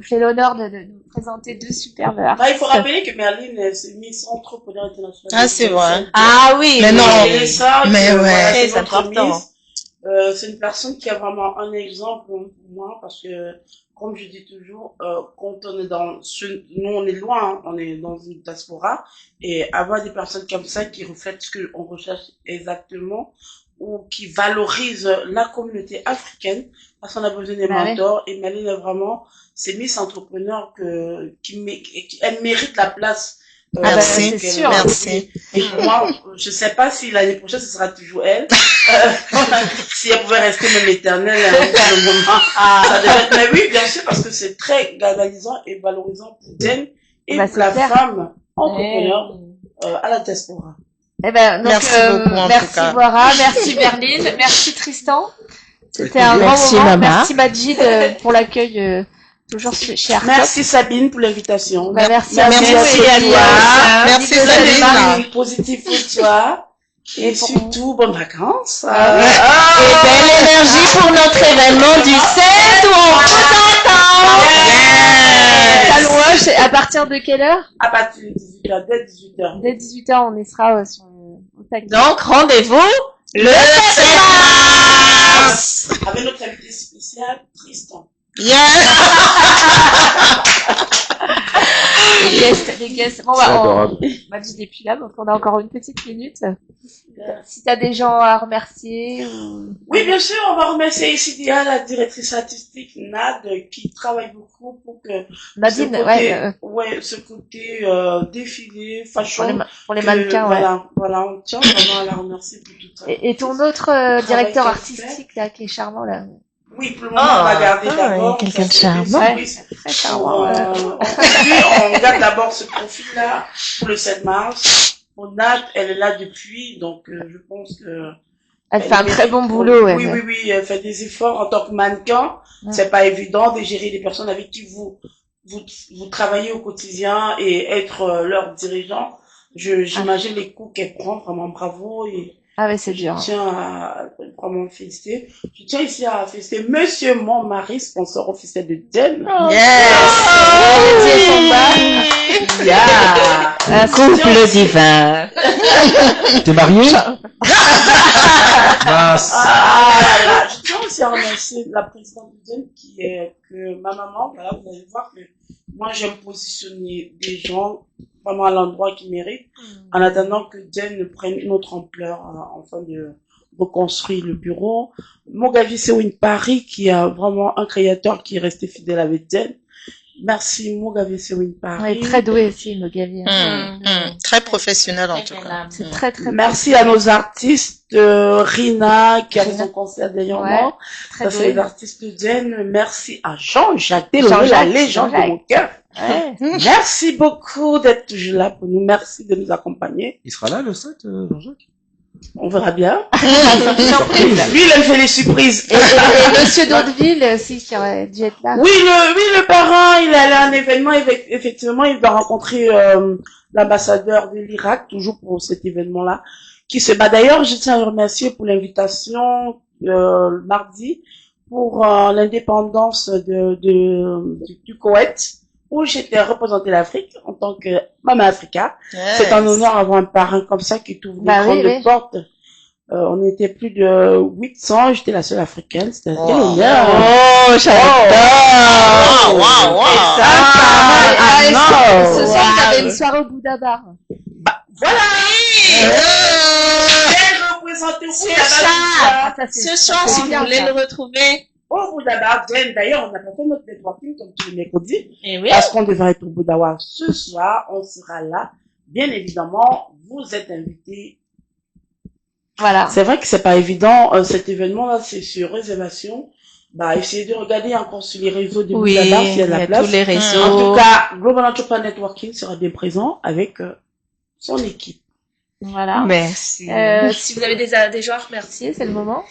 fait l'honneur de nous présenter 2 superbes artistes. Il faut rappeler que Merlin s'est Miss Entrepreneur International. Ah, c'est vrai. Ah oui, Mais non. Et ça, Mais voilà, ouais. c'est Très notre important. Miss. C'est une personne qui a vraiment un exemple pour moi parce que, comme je dis toujours, quand on est nous on est loin, hein, on est dans une diaspora, et avoir des personnes comme ça qui reflètent ce qu'on recherche exactement ou qui valorisent la communauté africaine, parce qu'on a besoin des mentors, et Maline est vraiment, c'est Miss Entrepreneur elle mérite la place Merci, c'est sûr. merci. Et pour moi, je sais pas si l'année prochaine ce sera toujours elle. Si elle pouvait rester même éternelle pour le moment. Ça devait être, mais oui, bien sûr, parce que c'est très galvanisant et valorisant pour Jen et Bah, pour la c'est clair. femme entrepreneur à la diaspora. Eh ben, donc, Merci beaucoup, en tout merci cas. Moira, merci Berline, merci Tristan. C'était un plaisir. grand Merci, moment. Mama. Merci Majid pour l'accueil toujours chez Arcop. Merci Sabine pour l'invitation. Bah, merci Merci à vous aussi et à à toi. toi. Merci, Salut, Sabine. Marie. Positif pour toi. Et pour- surtout, bonnes vacances. Et belle énergie pour notre événement du 7 où on vous attend. Salon Hoche, à partir de quelle heure? À partir de 18h, dès 18h. Dès 18h, on y sera sur au taquet. Donc, rendez-vous le 7 mars. Avec notre invité spécial, Tristan. Yeah. Les guests. Bon, C'est adorable. Majid est plus là, donc on a encore une petite minute. Si t'as des gens à remercier ou... Oui, bien sûr, on va remercier Isidia, la directrice artistique Nad, qui travaille beaucoup pour que Nadine, ce côté défilé, pour fashion, pour les mannequins, ouais. voilà, on tient vraiment à la remercier pour tout ça. Et ton autre directeur qu'elle artistique, là, qui est charmant, là. Oui, pour le moment, on va garder il y a d'abord. quelqu'un de ça, c'est des charmant. surprises. Très charmant. On garde d'abord ce profil-là pour le 7 mars. Pour Nad, elle est là depuis, donc je pense que Elle fait un très bon boulot, ouais. Oui, elle fait des efforts en tant que mannequin. Ouais. C'est pas évident de gérer des personnes avec qui vous travaillez au quotidien et être leur dirigeant. J'imagine les coups qu'elle prend, vraiment bravo et Ah ouais, c'est dur. je tiens à vraiment féliciter. Je tiens ici à féliciter Monsieur mon mari, sponsor officiel de Jen. Couple divin. T'es marié? Mince. Je tiens aussi à remercier la présidente de Jen qui est que ma maman, voilà, vous allez voir que moi j'aime positionner des gens vraiment à l'endroit qu'ils méritent en attendant que Jen ne prenne une autre ampleur afin de reconstruire le bureau. Mogavi Sewin Paris qui est vraiment un créateur qui est resté fidèle avec Jen. Merci Mogavi Sewin Paris. Ouais, très doué aussi, Mogavi. Très professionnel en tout cas. C'est très, très Merci à nos artistes, Rina, qui a fait son concert dernièrement. très Ça, c'est doué. les artistes de Jen. Merci à Jean-Jacques Delorme, la légende de mon cœur. Ouais. Merci beaucoup d'être toujours là pour nous. Merci de nous accompagner. Il sera là le 7, Jean-Jacques? On verra bien. Surprise. Lui, il aime faire les surprises. Et Monsieur Daudeville aussi, qui aurait dû être là. Oui, le parrain, il est allé à un événement, effectivement, il doit rencontrer l'ambassadeur de l'Irak, toujours pour cet événement-là, qui se bat. D'ailleurs, je tiens à le remercier pour l'invitation mardi pour l'indépendance du Koweït, où j'étais représenter l'Afrique en tant que Mama Africa. C'est un honneur d'avoir un parrain comme ça qui t'ouvre Bah des grandes oui. portes. On était plus de 800, j'étais la seule africaine, c'était un Wow. honneur. Oh, j'adore. Wow. Ce soir, il y avait une soirée au Bouddha Bar. Voilà! J'ai représenté au Bouddha Bar. Ça, c'est- Ce soir, c'est si vous bien, voulez ça. le retrouver. Au Bouddha Bar, Jen, d'ailleurs, on a pas fait notre networking comme tous les mercredis, Eh oui. parce qu'on devrait être au Bouddha Bar ce soir, on sera là. Bien évidemment, vous êtes invités. Voilà. C'est vrai que c'est pas évident, cet événement-là, c'est sur réservation. Bah, essayez de regarder encore sur les réseaux de Oui, Bouddha Bar s'il y a il de y la a place. tous les En réseaux. tout cas, Global Entrepreneur Networking sera bien présent avec son équipe. Voilà. Merci. Si vous avez des gens à remercier, c'est le moment.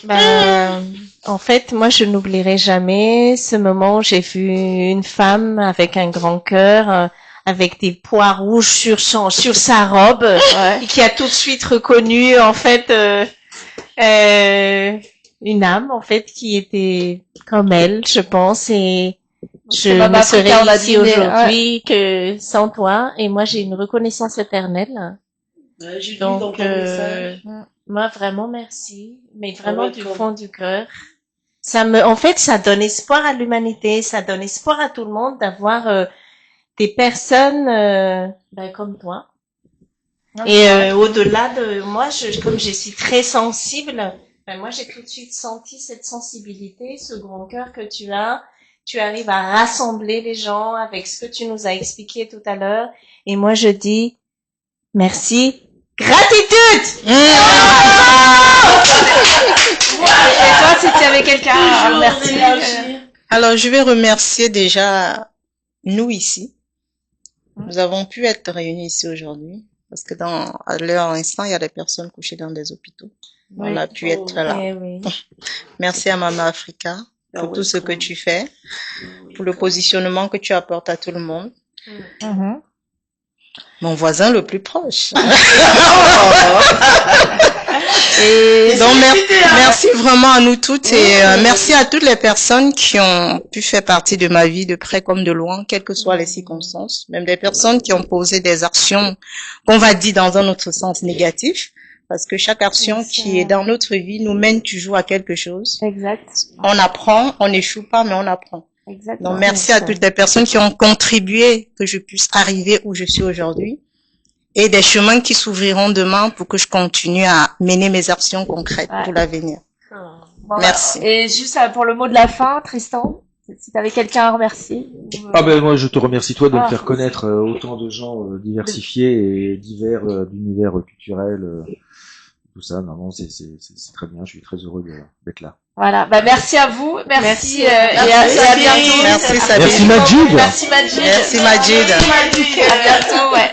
Ben, en fait, moi, je n'oublierai jamais ce moment où j'ai vu une femme avec un grand cœur, avec des pois rouges sur sa robe, et qui a tout de suite reconnu, en fait, une âme, en fait, qui était comme elle, je pense, et je C'est Mama ne serais Africa, on a ici dîné, aujourd'hui que sans toi, et moi, j'ai une reconnaissance éternelle. J'ai vu Donc, dans ton message. moi, vraiment, merci. Mais vraiment du welcome. fond du cœur. En fait, ça donne espoir à l'humanité, ça donne espoir à tout le monde d'avoir des personnes comme toi. Et au-delà de moi, comme je suis très sensible, moi, j'ai tout de suite senti cette sensibilité, ce grand cœur que tu as, Tu arrives à rassembler les gens avec ce que tu nous as expliqué tout à l'heure. Et moi, je dis merci. Gratitude! Et toi, si tu avais quelqu'un à remercier. Alors, je vais remercier déjà nous ici. Nous avons pu être réunis ici aujourd'hui parce que à leur instant, il y a des personnes couchées dans des hôpitaux. Oui. On a pu être là. Oui. Merci à Mama Africa pour tout ce que tu fais, pour le positionnement que tu apportes à tout le monde. Mon voisin le plus proche. Et donc, merci vraiment à nous toutes et merci à toutes les personnes qui ont pu faire partie de ma vie de près comme de loin, quelles que soient les circonstances, même des personnes qui ont posé des actions qu'on va dire dans un autre sens négatif, parce que chaque action qui est dans notre vie nous mène toujours à quelque chose. Exact. On apprend, on n'échoue pas, mais on apprend. Exactement. Donc, merci à toutes les personnes qui ont contribué que je puisse arriver où je suis aujourd'hui et des chemins qui s'ouvriront demain pour que je continue à mener mes actions concrètes pour l'avenir. Bon, merci. Et juste pour le mot de la fin, Tristan, si tu avais quelqu'un à remercier. Ah ben moi je te remercie toi de me faire connaître autant de gens diversifiés et divers d'univers culturels. Tout ça, non, c'est très bien, je suis très heureux d'être là. Voilà, bah merci à vous, merci, et à bientôt. Merci Sabine. Merci Majid. Merci Majid. Merci Majid. À bientôt, ouais.